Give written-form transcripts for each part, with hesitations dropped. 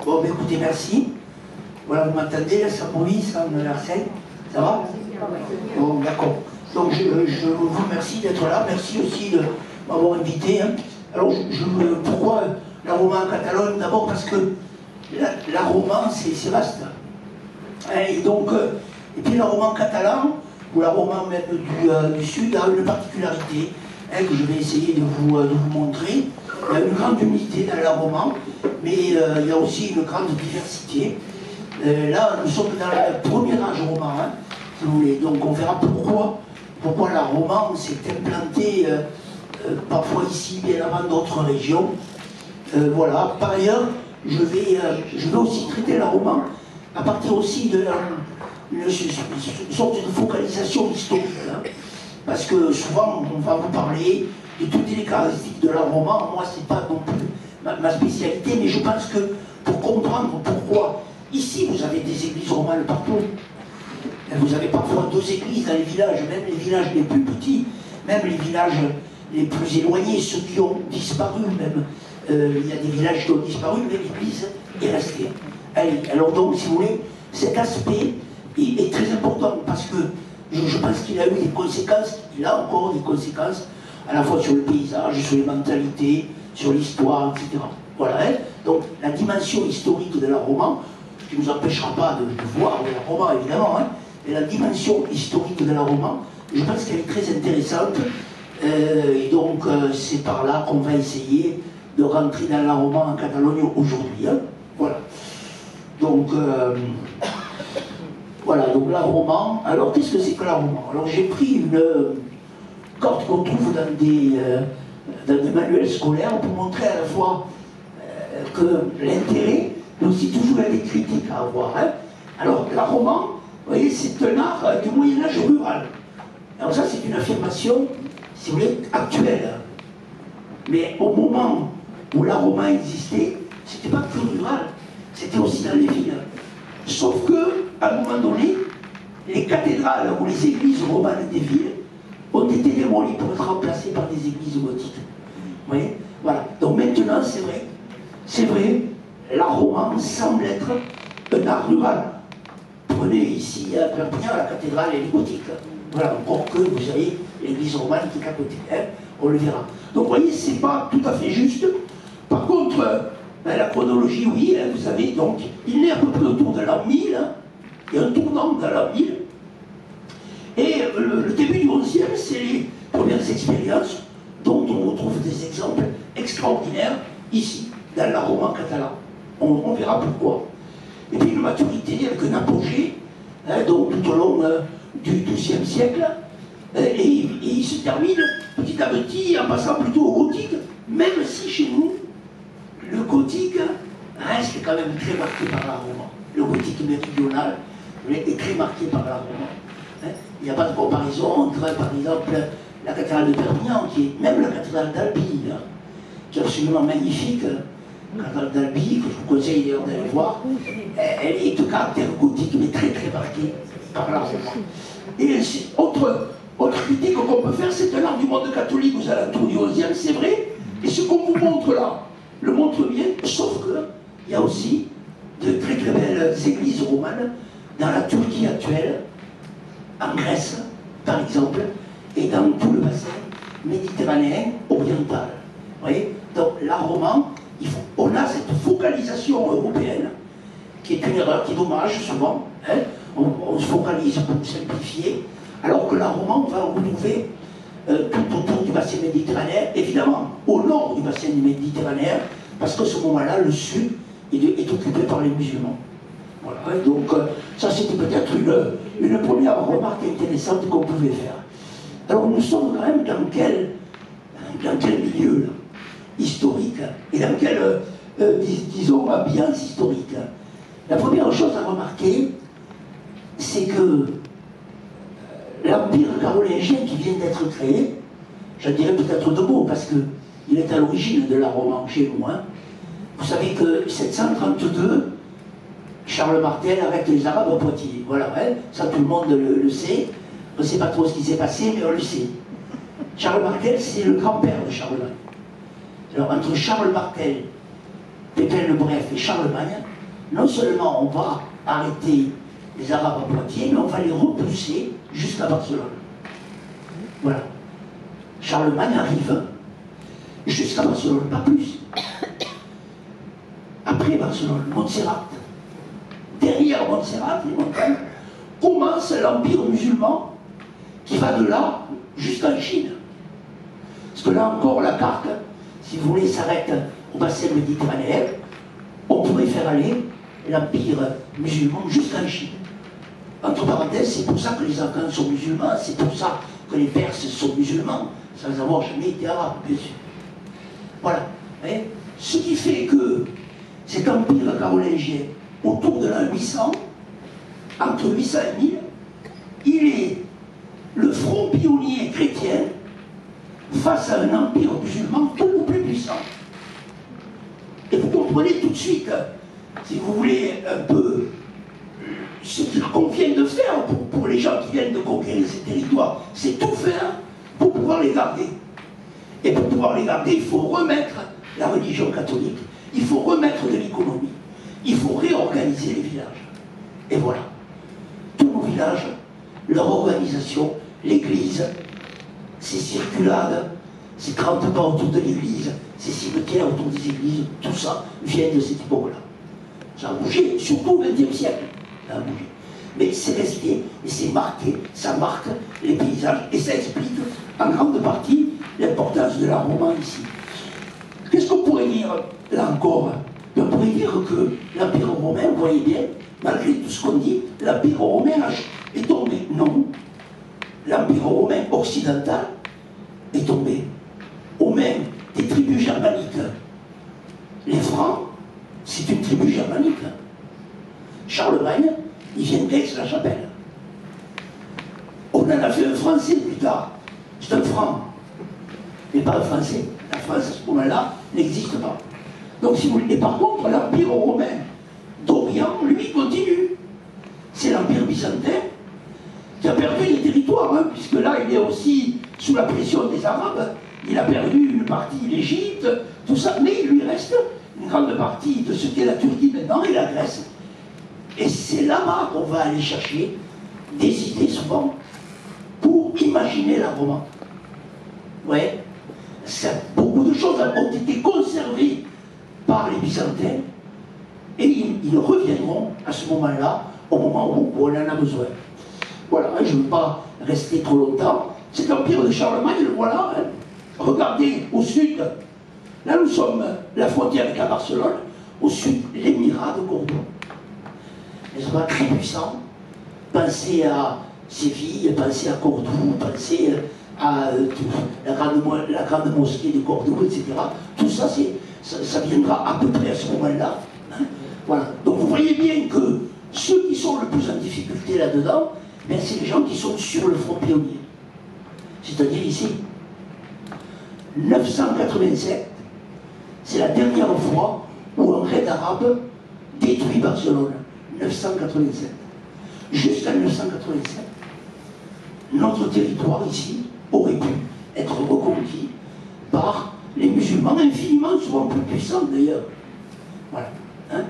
Bon, bah, écoutez, merci. Voilà, vous m'entendez, là, ça bruit, ça, on a l'air sain. Ça va? Bon, d'accord. Donc, je vous remercie d'être là. Merci aussi de m'avoir invité. Hein. Alors, pourquoi la Roma en Catalogne? D'abord parce que la Roma, c'est vaste. Et donc, et puis la Roma en catalan, ou la Roma même du Sud, a une particularité que je vais essayer de vous montrer. Il y a une grande unité dans la Roma, mais il y a aussi une grande diversité. Là, nous sommes dans le premier âge roman, hein, si vous voulez. Donc on verra pourquoi la Roma s'est implantée parfois ici, bien avant d'autres régions. Voilà. Par ailleurs, je vais aussi traiter la Roma à partir aussi d'une sorte de focalisation historique. Hein, parce que souvent, on va vous parler de toutes les caractéristiques de la Roma. Moi, c'est pas non plus ma spécialité, mais je pense que pour comprendre pourquoi ici vous avez des églises romanes partout, vous avez parfois 2 églises dans les villages, même les villages les plus petits, même les villages les plus éloignés, ceux qui ont disparu même. Il y a des villages qui ont disparu, mais l'église est restée. Alors donc, si vous voulez, cet aspect est très important parce que je pense qu'il a eu des conséquences, il a encore des conséquences à la fois sur le paysage, sur les mentalités, sur l'histoire, etc. Voilà. Hein. Donc la dimension historique de la Roma, qui ne nous empêchera pas de voir la Roma évidemment, hein, mais la dimension historique de la Roma, je pense qu'elle est très intéressante. Et donc c'est par là qu'on va essayer de rentrer dans la Roma en Catalogne aujourd'hui. Hein. Voilà. Donc voilà, donc la Roma. Alors qu'est-ce que c'est que la Roma? Alors j'ai pris une carte qu'on trouve dans des manuels scolaires pour montrer à la fois que l'intérêt, mais aussi toujours des critiques à avoir. Hein. Alors la Roma, vous voyez, c'est un art du Moyen-Âge rural. Alors ça c'est une affirmation, si vous voulez, actuelle. Mais au moment où la Roma existait, c'était pas que rural, c'était aussi dans les villes. Sauf que, à un moment donné, les cathédrales ou les églises romanes des villes ont été démolies pour être remplacées par des églises gothiques. Vous voyez? Voilà. Donc maintenant, c'est vrai, la Roma semble être un art rural. Prenez ici à Perpignan, la cathédrale elle est gothique. Voilà, encore que vous avez l'église romane qui est à côté. Hein, on le verra. Donc vous voyez, c'est pas tout à fait juste. Par contre, la chronologie, oui, hein, vous savez, donc, il est à peu près autour de l'an 1000, hein, il y a un tournant dans l'an 1000, et le début du XIe, c'est les premières expériences dont on retrouve des exemples extraordinaires ici, dans la Roma catalane. On verra pourquoi. Et puis une maturité avec un apogée, hein, donc tout au long du XIIe siècle, et il se termine petit à petit en passant plutôt au gothique, même si chez nous, le gothique reste quand même très marqué par la Roma. Le gothique méridional est très marqué par la Roma. Hein. Il n'y a pas de comparaison entre, par exemple, la cathédrale de Perpignan, qui est même la cathédrale d'Albi, hein, qui est absolument magnifique. La cathédrale d'Albi, que je vous conseille d'ailleurs d'aller voir, elle est de caractère gothique, mais très très marquée par la Roma. Et autre critique qu'on peut faire, c'est un art du monde catholique aux alentours du XIe, c'est vrai, et ce qu'on vous montre là, le montre bien, sauf qu'il y a aussi de très très belles églises romanes dans la Turquie actuelle, en Grèce par exemple, et dans tout le bassin méditerranéen oriental. Vous voyez? Donc la Roma, on a cette focalisation européenne, qui est une erreur, qui est dommage souvent, hein. On se focalise pour simplifier, alors que la Roma, on va retrouver tout autour du bassin méditerranéen, évidemment au nord du bassin méditerranéen, parce qu'à ce moment-là, le sud est occupé par les musulmans. Voilà, donc ça c'était peut-être une première remarque intéressante qu'on pouvait faire. Alors nous sommes quand même dans quel milieu là, historique, et dans quelle, disons, ambiance historique. La première chose à remarquer, c'est que l'Empire carolingien qui vient d'être créé, j'en dirais peut-être 2 mots, parce qu'il est à l'origine de la Roma chez nous. Hein. Vous savez que 732, Charles Martel arrête les Arabes à Poitiers. Voilà, hein, ça tout le monde le sait. On ne sait pas trop ce qui s'est passé, mais on le sait. Charles Martel, c'est le grand-père de Charlemagne. Alors entre Charles Martel, Pépin le Bref et Charlemagne, non seulement on va arrêter les Arabes à Poitiers, mais on va les repousser jusqu'à Barcelone. Voilà. Charlemagne arrive jusqu'à Barcelone, pas plus. Après Barcelone, Montserrat. Derrière Montserrat, les montagnes, commence l'empire musulman qui va de là jusqu'en Chine. Parce que là encore, la carte, si vous voulez, s'arrête au bassin méditerranéen. On pourrait faire aller l'empire musulman jusqu'en Chine. Entre parenthèses, c'est pour ça que les Afghans sont musulmans, c'est pour ça que les Perses sont musulmans, sans avoir jamais été arabes, bien sûr. Voilà. Et ce qui fait que cet empire carolingien, autour de l'an 800, entre 800 et 1000, il est le front pionnier chrétien face à un empire musulman beaucoup plus puissant. Et vous comprenez tout de suite, si vous voulez, un peu ce qu'il convient de faire pour les gens qui viennent de conquérir ces territoires, c'est tout faire pour pouvoir les garder. Et pour pouvoir les garder, il faut remettre la religion catholique, il faut remettre de l'économie, il faut réorganiser les villages. Et voilà. Tous nos villages, leur organisation, l'église, ces circulades, ces 30 pas autour de l'église, ces cimetières autour des églises, tout ça vient de cette époque-là. Ça a bougé, surtout au XXe siècle. Ça a bougé. Mais c'est resté, et c'est marqué, ça marque les paysages, et ça explique en grande partie l'importance de l'art roman ici. Qu'est-ce qu'on pourrait dire, là encore? On pourrait dire que l'Empire romain, vous voyez bien, malgré tout ce qu'on dit, l'Empire romain est tombé. Non. L'Empire romain occidental est tombé aux mains des tribus germaniques. Les Francs, c'est une tribu germanique. Charlemagne, il vient d'Aix-la-Chapelle. On en a fait un Français plus tard. C'est un Franc, mais pas un Français. La France, à ce moment-là, n'existe pas. Donc, si vous voulez, et par contre, l'Empire romain d'Orient, lui, continue. C'est l'Empire byzantin qui a perdu des territoires, hein, puisque là, il est aussi sous la pression des Arabes. Il a perdu une partie, l'Égypte, tout ça, mais il lui reste une grande partie de ce qu'est la Turquie maintenant et la Grèce. Et c'est là-bas qu'on va aller chercher des idées souvent pour imaginer la roman. Ouais, beaucoup de choses ont été conservées par les Byzantins et ils reviendront à ce moment-là, au moment où on en a besoin. Voilà, je ne veux pas rester trop longtemps. Cet empire de Charlemagne, le voilà. Hein. Regardez au sud, là nous sommes la frontière avec la Barcelone, au sud l'émirat de Cordoue. N'est-ce pas, très puissant. Pensez à Séville, pensez à Cordoue, pensez à la grande mosquée de Cordoue, etc. Tout ça, ça viendra à peu près à ce moment-là. Hein. Voilà. Donc vous voyez bien que ceux qui sont le plus en difficulté là-dedans, c'est les gens qui sont sur le front pionnier. C'est-à-dire ici. 987, c'est la dernière fois où un raid arabe détruit Barcelone. 987. Jusqu'à 1987, notre territoire ici aurait pu être reconquis par les musulmans, infiniment souvent plus puissants d'ailleurs. Voilà. Hein.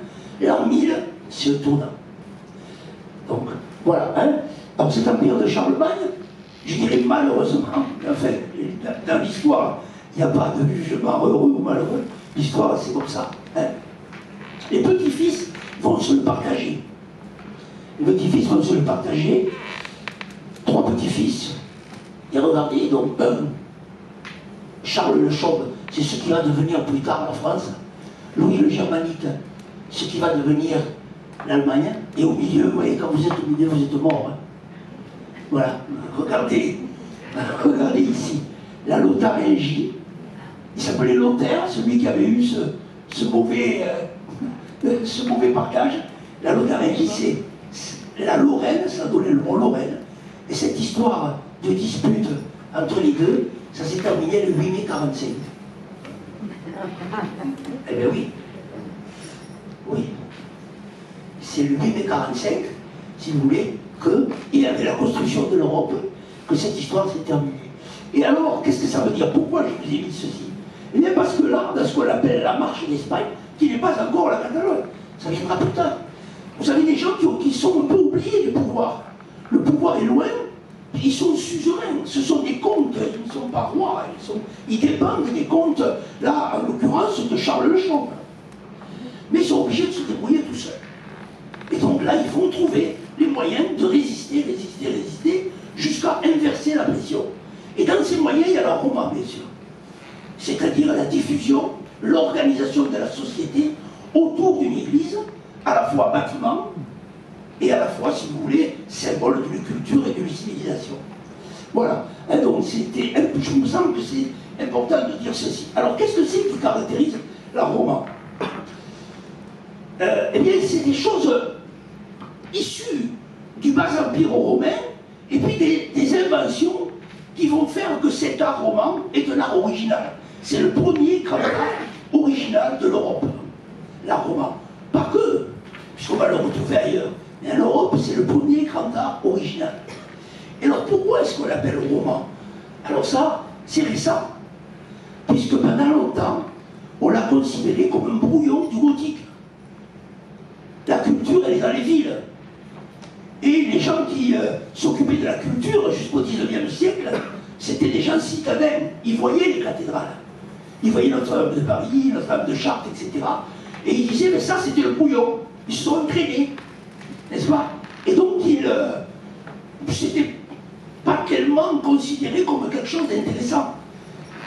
L'an 1000, c'est le tournant. Donc, voilà. Hein. Donc cet empire de Charlemagne, je dirais malheureusement, enfin, dans l'histoire, il n'y a pas de jugement heureux ou malheureux. L'histoire, c'est comme ça. Hein. Les petits-fils vont se le partager. Les petits-fils vont se le partager. 3 petits-fils. Et regardez, donc, Charles le Chauve, c'est ce qui va devenir plus tard la France. Louis le Germanique, ce qui va devenir l'Allemagne. Et au milieu, vous voyez, quand vous êtes au milieu, vous êtes mort. Hein. Voilà. Regardez ici. La Lotharingie. Il s'appelait Lothaire, celui qui avait eu ce mauvais partage. La Lotharingie, c'est la Lorraine, ça a donné le mot Lorraine. Et cette histoire de dispute entre les deux, ça s'est terminé le 8 mai 45. Eh bien oui. Oui. C'est le 8 mai 45, si vous voulez, qu'il y avait la construction de l'Europe, que cette histoire s'est terminée. Et alors, qu'est-ce que ça veut dire? Pourquoi je vous ai mis ceci? Eh bien parce que là, dans ce qu'on appelle la marche d'Espagne, qui n'est pas encore la Catalogne, ça viendra plus tard. Vous avez des gens qui sont un peu oubliés du pouvoir. Le pouvoir est loin, ils sont suzerains. Ce sont des comtes, ils ne sont pas rois, ils dépendent des comtes, là, en l'occurrence, de Charles le Chauve. Mais ils sont obligés de se débrouiller tout seuls. Et donc là, ils vont trouver les moyens de résister, jusqu'à inverser la pression. Et dans ces moyens, il y a la Roma, bien sûr. C'est-à-dire la diffusion, l'organisation de la société autour d'une église, à la fois bâtiment, et à la fois, si vous voulez, symbole d'une culture et d'une civilisation. Voilà. Donc je me sens que c'est important de dire ceci. Alors qu'est-ce que c'est qui caractérise la Roma? Eh bien, c'est des choses issues du bas empire romain, et puis des inventions qui vont faire que cet art roman est un art original. C'est le premier grand art original de l'Europe, l'art roman. Pas que, puisqu'on va le retrouver ailleurs. Mais en Europe, c'est le premier grand art original. Et alors, pourquoi est-ce qu'on l'appelle roman? Alors ça, c'est récent. Puisque pendant longtemps, on l'a considéré comme un brouillon du gothique. La culture, elle est dans les villes. Et les gens qui s'occupaient de la culture jusqu'au XIXe siècle, c'était des gens citadins. Ils voyaient les cathédrales. Ils voyaient Notre-Dame de Paris, Notre-Dame de Chartres, etc. Et ils disaient, mais ça, c'était le brouillon. Ils se sont entraînés. N'est-ce pas? Et donc, c'était pas tellement considéré comme quelque chose d'intéressant.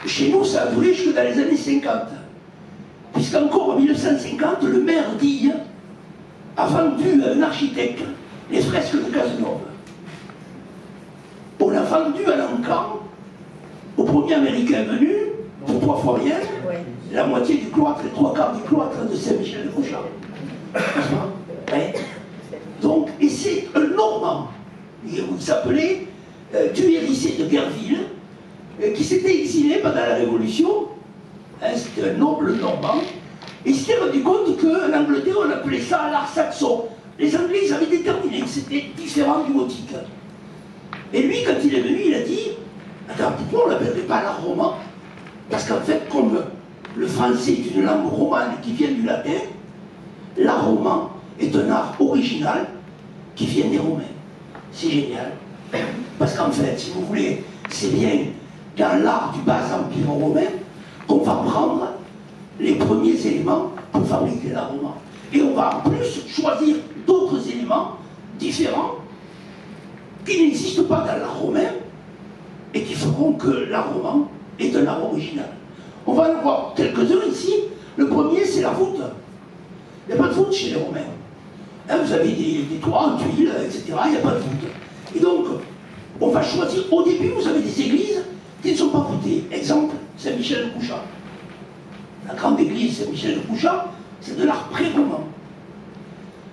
Chez nous, ça a duré jusque dans les années 50. Puisqu'encore en 1950, le maire d'Ille a vendu à un architecte les fresques de Cazenove. On a vendu à Lancan, au premier Américain venu, pour 3 fois rien, la moitié du cloître, les 3/4 du cloître de Saint-Michel-de-Fouchard. Ouais. Donc, et c'est un Normand, il s'appelait Duérissé de Guerville, qui s'était exilé pendant la Révolution, c'était un noble Normand, et il s'était rendu compte qu'en Angleterre, on appelait ça l'art saxon. Les Anglais, ils avaient déterminé que c'était différent du gothique. Et lui, quand il est venu, il a dit, attends, pourquoi on ne l'appellerait pas l'art roman? Parce qu'en fait, comme le français est une langue romane qui vient du latin, l'art roman est un art original qui vient des Romains. C'est génial. Parce qu'en fait, si vous voulez, c'est bien dans l'art du bas empire romain qu'on va prendre les premiers éléments pour fabriquer l'art roman. Et on va en plus choisir d'autres éléments différents qui n'existent pas dans l'art romain et qui feront que l'art roman est un art original. On va en voir quelques-uns ici. Le premier, c'est la voûte. Il n'y a pas de voûte chez les Romains. Hein, vous avez des toits en tuiles, etc. Il n'y a pas de voûte. Et donc, on va choisir. Au début, vous avez des églises qui ne sont pas voûtées. Exemple, Saint-Michel-de-Couchard. La grande église Saint-Michel-de-Couchard, c'est de l'art pré-roman.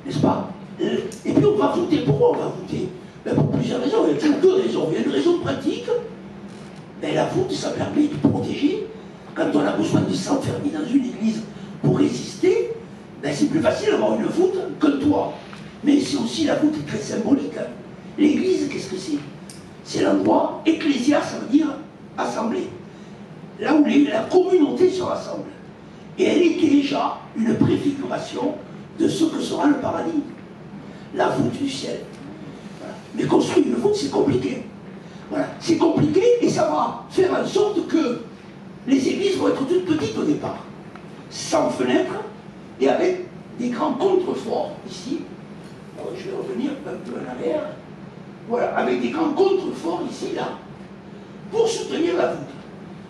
N'est-ce pas? Et puis on va voûter. Pourquoi on va voûter? Ben pour plusieurs raisons. Il y a toujours 2 raisons. Il y a une raison pratique. Ben la voûte, ça permet de protéger. Quand on a besoin de s'enfermer dans une église pour résister, ben c'est plus facile d'avoir une voûte qu'un toit. Mais c'est aussi, la voûte est très symbolique. L'église, qu'est-ce que c'est? C'est l'endroit, ecclésia, ça veut dire assemblée. Là où la communauté se rassemble. Et elle est déjà une préfiguration de ce que sera le paradis. La voûte du ciel. Voilà. Mais construire une voûte, c'est compliqué. Voilà. C'est compliqué et ça va faire en sorte que les églises vont être toutes petites au départ. Sans fenêtres et avec des grands contreforts ici. Alors, je vais revenir un peu en arrière. Voilà, avec des grands contreforts ici, là, pour soutenir la voûte.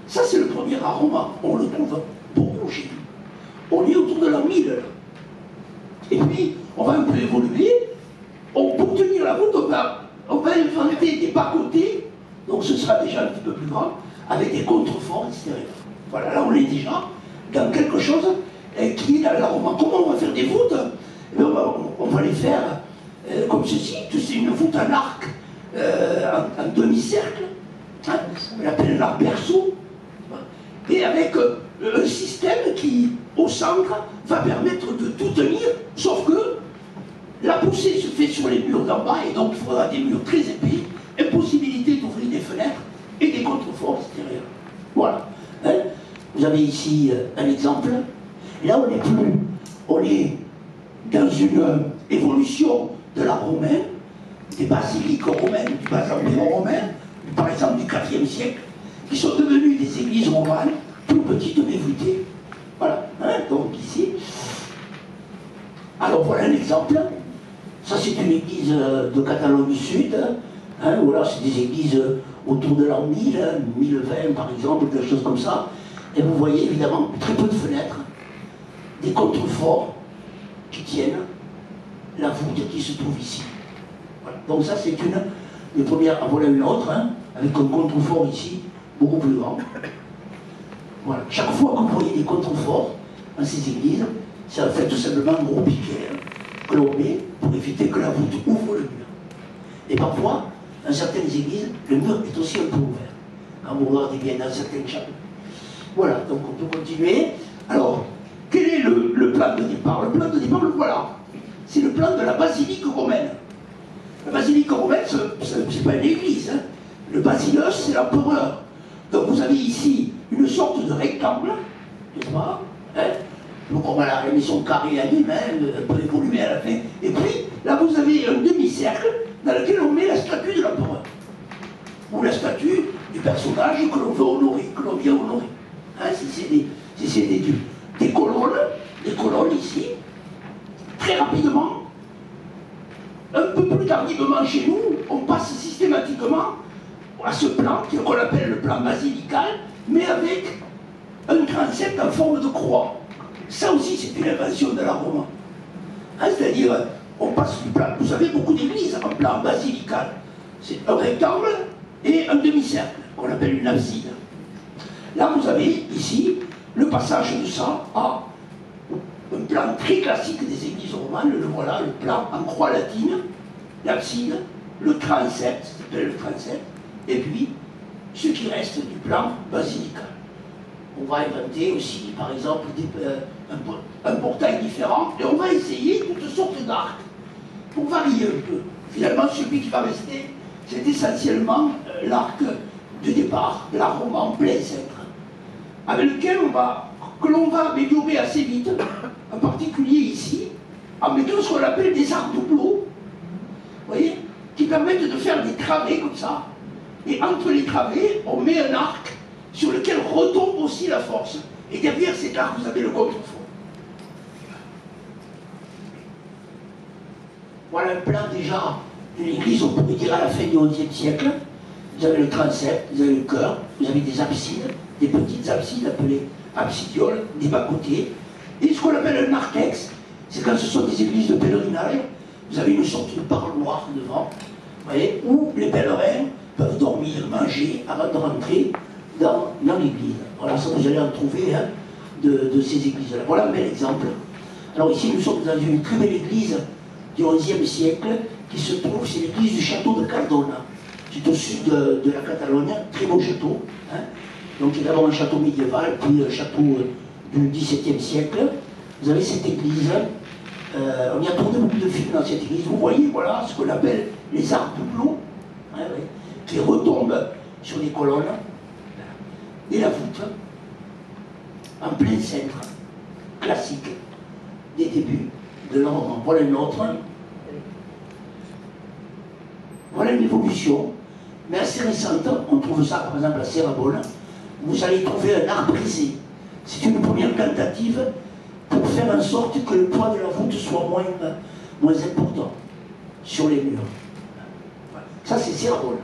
Ça, c'est le premier art roman. On le trouve beaucoup chez nous. On est autour de l'an 1000. Et puis, on va un peu évoluer. Pour tenir la voûte, on va inventer des bas-côtés, donc ce sera déjà un petit peu plus grand, avec des contreforts extérieurs. Voilà, là on est déjà dans quelque chose qui est dans l'art roman. Comment on va faire des voûtes? On va les faire comme ceci. C'est une voûte en arc, en demi-cercle. Hein, on l'appelle l'art berceau. Et avec un système qui, au centre, va permettre de tout tenir, sauf que la poussée se fait sur les murs d'en bas, et donc il faudra des murs très épais, impossibilité d'ouvrir des fenêtres et des contreforts extérieurs. Voilà. Hein, vous avez ici un exemple. Là, on est dans une évolution de l'art romain, des basiliques romaines, du bas empire romain, par exemple du IVe siècle, qui sont devenues des églises romanes, plus petites mais voûtées. Voilà, hein, donc ici. Alors voilà un exemple. Ça c'est une église de Catalogne Sud, hein, ou alors c'est des églises autour de l'an 1000, 1020 par exemple, quelque chose comme ça. Et vous voyez évidemment très peu de fenêtres, des contreforts qui tiennent la voûte qui se trouve ici. Voilà. Donc ça c'est une première, voilà une autre, hein, avec un contrefort ici, beaucoup plus grand. Voilà. Chaque fois que vous voyez des contreforts dans ces églises, c'est en fait tout simplement un gros piquet que l'on met pour éviter que la voûte ouvre le mur. Et parfois, dans certaines églises, le mur est aussi un peu ouvert. Quand vous regardez bien dans certaines chapelles. Voilà, donc on peut continuer. Alors, quel est le plan de départ? Le plan de départ, le voilà. C'est le plan de la basilique romaine. La basilique romaine, ce n'est pas une église. Hein. Le basileus, c'est l'empereur. Donc vous avez ici une sorte de rectangle, n'est-ce pas, hein. Donc on va la maison carrée à lui, elle peut évoluer à la fin. Et puis, là vous avez un demi-cercle dans lequel on met la statue de l'empereur. Ou la statue du personnage que l'on veut honorer, que l'on vient honorer. Hein, si c'est des colonnes ici, très rapidement, un peu plus tardivement chez nous, on passe systématiquement à ce plan qu'on appelle le plan basilical, mais avec un transept en forme de croix. Ça aussi, c'est une invention de l'art roman. Hein, c'est-à-dire, on passe du plan. Vous avez beaucoup d'églises en plan basilical. C'est un rectangle et un demi-cercle, qu'on appelle une abside. Là, vous avez ici le passage de ça à un plan très classique des églises romanes. Le voilà, le plan en croix latine, l'abside, le transept, ça s'appelle le transept, et puis ce qui reste du plan basilical. On va inventer aussi, par exemple, un portail différent, et on va essayer toutes sortes d'arcs pour varier un peu. Finalement, celui qui va rester, c'est essentiellement l'arc de départ de l'art roman plein cintre, avec lequel que l'on va améliorer assez vite, en particulier ici, en mettant ce qu'on appelle des arcs doubleaux, vous voyez, qui permettent de faire des travées comme ça, et entre les travées, on met un arc sur lequel retombe aussi la force. Et derrière cet arc, vous avez le contrefort. Voilà un plan déjà de l'église, on pourrait dire à la fin du XIe siècle. Vous avez le transept, vous avez le chœur, vous avez des absides, des petites absides appelées absidioles, des bas-côtés. Et ce qu'on appelle un narthex, c'est quand ce sont des églises de pèlerinage, vous avez une sorte de parloir devant, vous voyez, où les pèlerins peuvent dormir, manger avant de rentrer dans l'église. Voilà, ça vous allez en trouver hein, de ces églises-là. Voilà un bel exemple. Alors ici, nous sommes dans une très belle église du XIe siècle qui se trouve, c'est l'église du château de Cardona. C'est au sud de la Catalogne, très beau château. Hein. Donc il y a d'abord un château médiéval, puis un château du XVIIe siècle. Vous avez cette église, on y a tourné beaucoup de films dans cette église. Vous voyez, voilà, ce qu'on appelle les arcs doubleaux, hein, ouais, qui retombent sur les colonnes. Et la voûte, en plein centre, classique, des débuts de l'art roman. Voilà une autre. Voilà une évolution, mais assez récente. On trouve ça, par exemple, à Serrabonne. Vous allez trouver un art brisé. C'est une première tentative pour faire en sorte que le poids de la voûte soit moins important sur les murs. Voilà. Ça, c'est Serrabonne.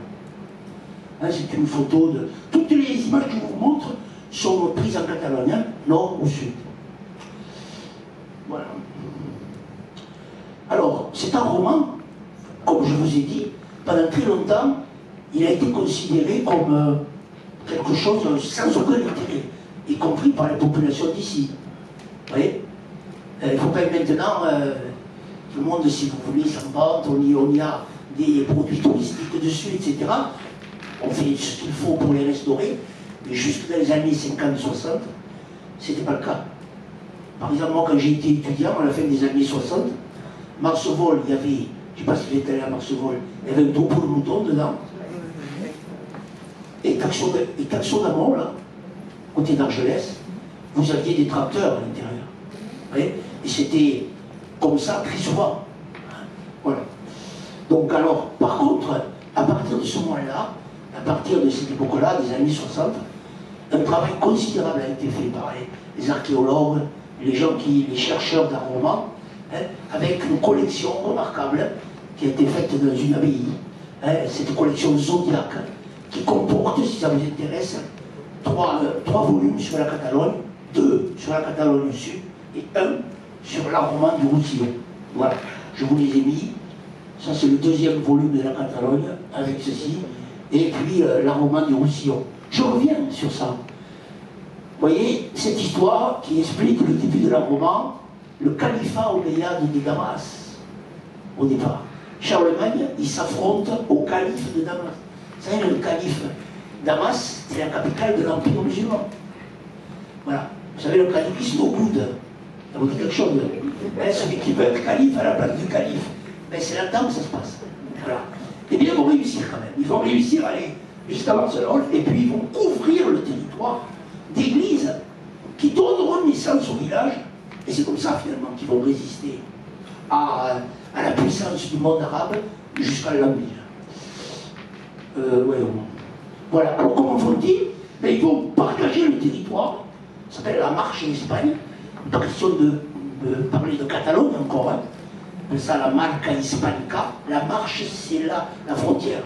Hein, c'est une photo de... Toutes les images que je vous montre sont prises en Catalogne, hein, nord ou sud. Voilà. Alors, c'est un roman, comme je vous ai dit, pendant très longtemps, il a été considéré comme quelque chose sans aucun intérêt, y compris par la population d'ici. Vous voyez, il ne faut pas maintenant, tout le monde, si vous voulez, s'en vante, on y a des produits touristiques dessus, etc. On fait ce qu'il faut pour les restaurer, mais jusque dans les années 50-60, ce n'était pas le cas. Par exemple, moi, quand j'ai été étudiant, à la fin des années 60, Marcevol, il y avait, je ne sais pas si vous êtes allé à Marcevol, il y avait un troupeau de moutons dedans. Et Taxon d'Amont, là, côté d'Argelès, vous aviez des tracteurs à l'intérieur. Et c'était comme ça très souvent. Voilà. Donc alors, par contre, à partir de ce moment-là, à partir de cette époque-là, des années 60, un travail considérable a été fait par les archéologues, les chercheurs d'art roman, hein, avec une collection remarquable qui a été faite dans une abbaye, hein, cette collection Zodiac, qui comporte, si ça vous intéresse, trois volumes sur la Catalogne, 2 sur la Catalogne Sud et 1 sur l'art roman du Roussillon. Voilà, je vous les ai mis. Ça, c'est le 2e volume de la Catalogne, avec ceci, et puis l'art roman du Roussillon. Je reviens sur ça. Vous voyez, cette histoire qui explique le début de l'art roman, le califat omeyyade de Damas, au départ. Charlemagne, il s'affronte au calife de Damas. Vous savez, le calife Damas, c'est la capitale de l'Empire musulman. Voilà. Vous savez, le calife Isnogoud, ça vous dit quelque chose? Celui qui veut être calife à la place du calife. Ben, c'est là-dedans que ça se passe. Voilà. Eh bien, ils vont réussir quand même. Ils vont réussir à aller jusqu'à Barcelone, et puis ils vont couvrir le territoire d'églises qui donneront naissance au village, et c'est comme ça finalement qu'ils vont résister à la puissance du monde arabe jusqu'à l'Empire. Voilà, alors comment font-ils? Ben, ils vont partager le territoire, ça s'appelle la marche en Espagne, pas question de parler de Catalogne encore, hein. C'est ça la marca hispanica, la marche c'est la frontière.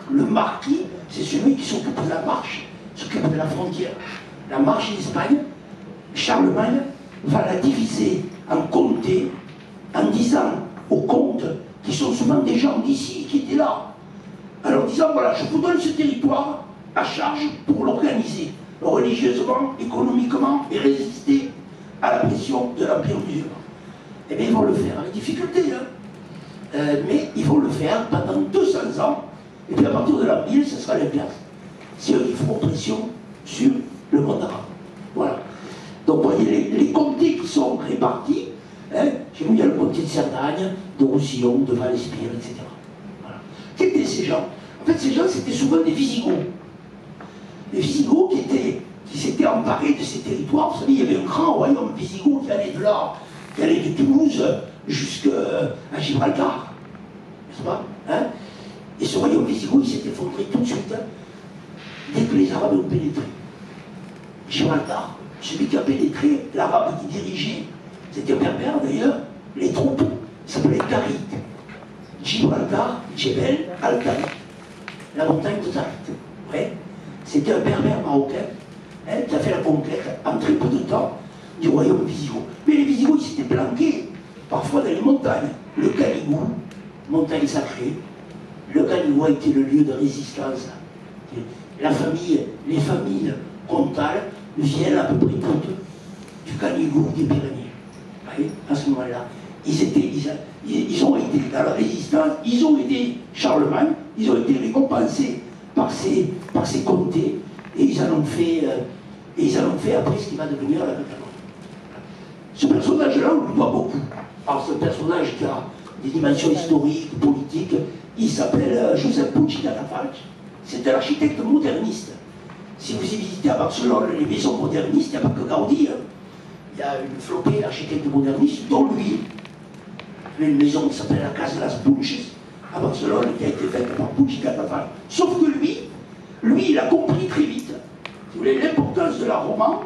Le marquis, c'est celui qui s'occupe de la marche, s'occupe de la frontière. La marche en Espagne, Charlemagne va la diviser en comtés en disant aux comtes, qui sont souvent des gens d'ici, qui étaient là, en leur disant, voilà, je vous donne ce territoire à charge pour l'organiser religieusement, économiquement, et résister à la pression de l'Empire musulman. Eh bien, ils vont le faire avec difficulté, hein. Mais ils vont le faire pendant 200 ans, et puis à partir de l'an 1000, ce sera l'inverse. C'est eux qui feront pression sur le monde arabe. Voilà. Donc, vous voyez, les comtés qui sont répartis, hein, chez nous, il y a le comté de Cerdagne, de Roussillon, de Val-Espire, etc. Voilà. Qu'étaient ces gens? En fait, ces gens, c'était souvent des Visigoths. Des Visigoths qui s'étaient emparés de ces territoires. Vous savez, il y avait un grand royaume Visigoth qui allait de là, qui allait de Toulouse jusqu'à Gibraltar. N'est-ce pas, hein? Et ce royaume Visigoth, il s'est effondré tout de suite, hein, dès que les Arabes ont pénétré. Gibraltar, celui qui a pénétré, l'Arabe qui dirigeait, c'était un berbère d'ailleurs, les troupes s'appelaient Tariq. Gibraltar, Djebel, Al-Tariq, la montagne de Tariq. Ouais. C'était un berbère marocain, hein, qui a fait la conquête en très peu de temps du royaume Visigoth. Mais les Visigoths s'étaient planqués, parfois dans les montagnes. Le Canigou, montagne sacrée, le Canigou a été le lieu de résistance. Les familles comtales viennent à peu près toutes du Canigou des Pyrénées. Vous voyez, à ce moment-là. Ils ont été dans la résistance, ils ont aidé Charlemagne, ils ont été récompensés par ces comtés, et ils en ont fait après ce qui va devenir la Catalogne. Ce personnage-là, on lui doit beaucoup. Alors, c'est un personnage qui a des dimensions historiques, politiques. Il s'appelle Josep Puig i Cadafalch. C'est un architecte moderniste. Si vous visitez à Barcelone les maisons modernistes, il n'y a pas que Gaudi. Hein. Il y a une flopée d'architectes modernistes, dont lui. Il y a une maison qui s'appelle la Casa Las Punches à Barcelone, qui a été faite par Puig i Cadafalch. Sauf que lui, il a compris très vite, si vous voulez, l'importance de l'art roman,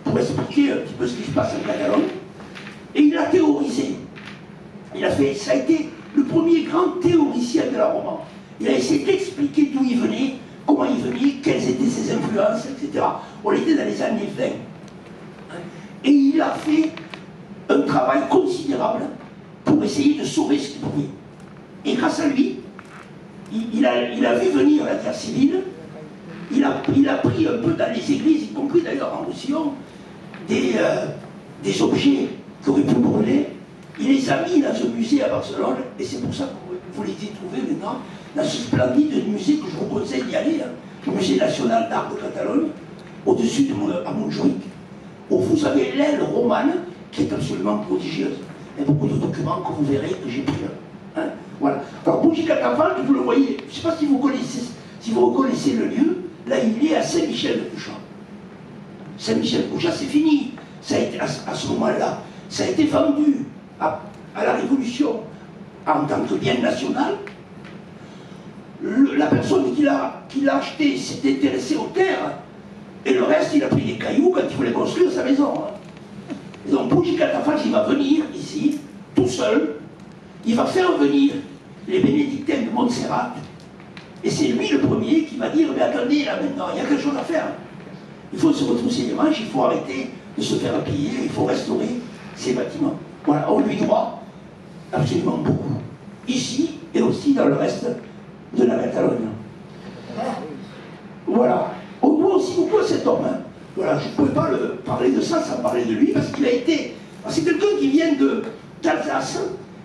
pour expliquer un petit peu ce qui se passe en Catalogne, et il a théorisé. Ça a été le premier grand théoricien de l'art roman. Il a essayé d'expliquer d'où il venait, comment il venait, quelles étaient ses influences, etc. On était dans les années 20. Et il a fait un travail considérable pour essayer de sauver ce qu'il pouvait. Et grâce à lui, il a vu venir la guerre civile, il a pris un peu dans les églises, y compris d'ailleurs en Roussillon, des objets qui auraient pu brûler. Il les a mis dans un musée à Barcelone, et c'est pour ça que vous les y trouvez maintenant, dans ce splendide musée que je vous conseille d'y aller, hein, le Musée national d'art de Catalogne, au-dessus à Montjuïc, où vous avez l'aile romane, qui est absolument prodigieuse. Il y a beaucoup de documents que vous verrez que j'ai pris là. Hein, voilà. Alors, Puig i Cadafalch, vous le voyez, je ne sais pas si vous reconnaissez le lieu, là il est à Saint-Michel-de-Pouchat. Saint-Michel-de-Pouchat, c'est fini. Ça a été, à ce moment-là, ça a été vendu à la Révolution en tant que bien national, la personne qui l'a acheté s'est intéressée aux terres, et le reste, il a pris des cailloux quand il voulait construire sa maison. Et donc Bougie Catafalque, il va venir ici, tout seul, il va faire venir les bénédictins de Montserrat, et c'est lui le premier qui va dire, mais attendez, là maintenant, il y a quelque chose à faire. Il faut se retrousser les manches, il faut arrêter de se faire piller, il faut restaurer ces bâtiments. Voilà, on lui doit absolument beaucoup, ici et aussi dans le reste de la Catalogne. Voilà, on doit aussi beaucoup à cet homme. Hein. Voilà, je ne pouvais pas parler de ça sans parler de lui, parce qu'il a été... C'est quelqu'un qui vient d'Alsace,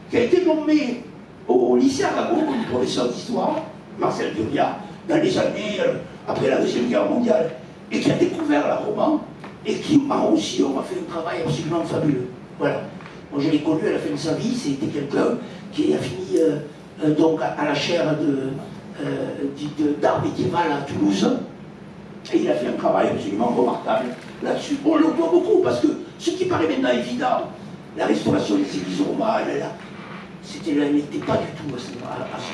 qui a été nommé au lycée Arago comme professeur d'histoire, Marcel Duria, dans les années après la Deuxième Guerre mondiale, et qui a découvert la Roman, et qui, en Roussillon, a fait un travail absolument fabuleux. Voilà. Moi, je l'ai connu à la fin de sa vie, c'était quelqu'un qui a fini donc à la chaire d'art médiéval à Toulouse, et il a fait un travail absolument remarquable là-dessus. On le voit beaucoup, parce que ce qui paraît maintenant évident, la restauration des églises romanes, elle n'était pas du tout à ce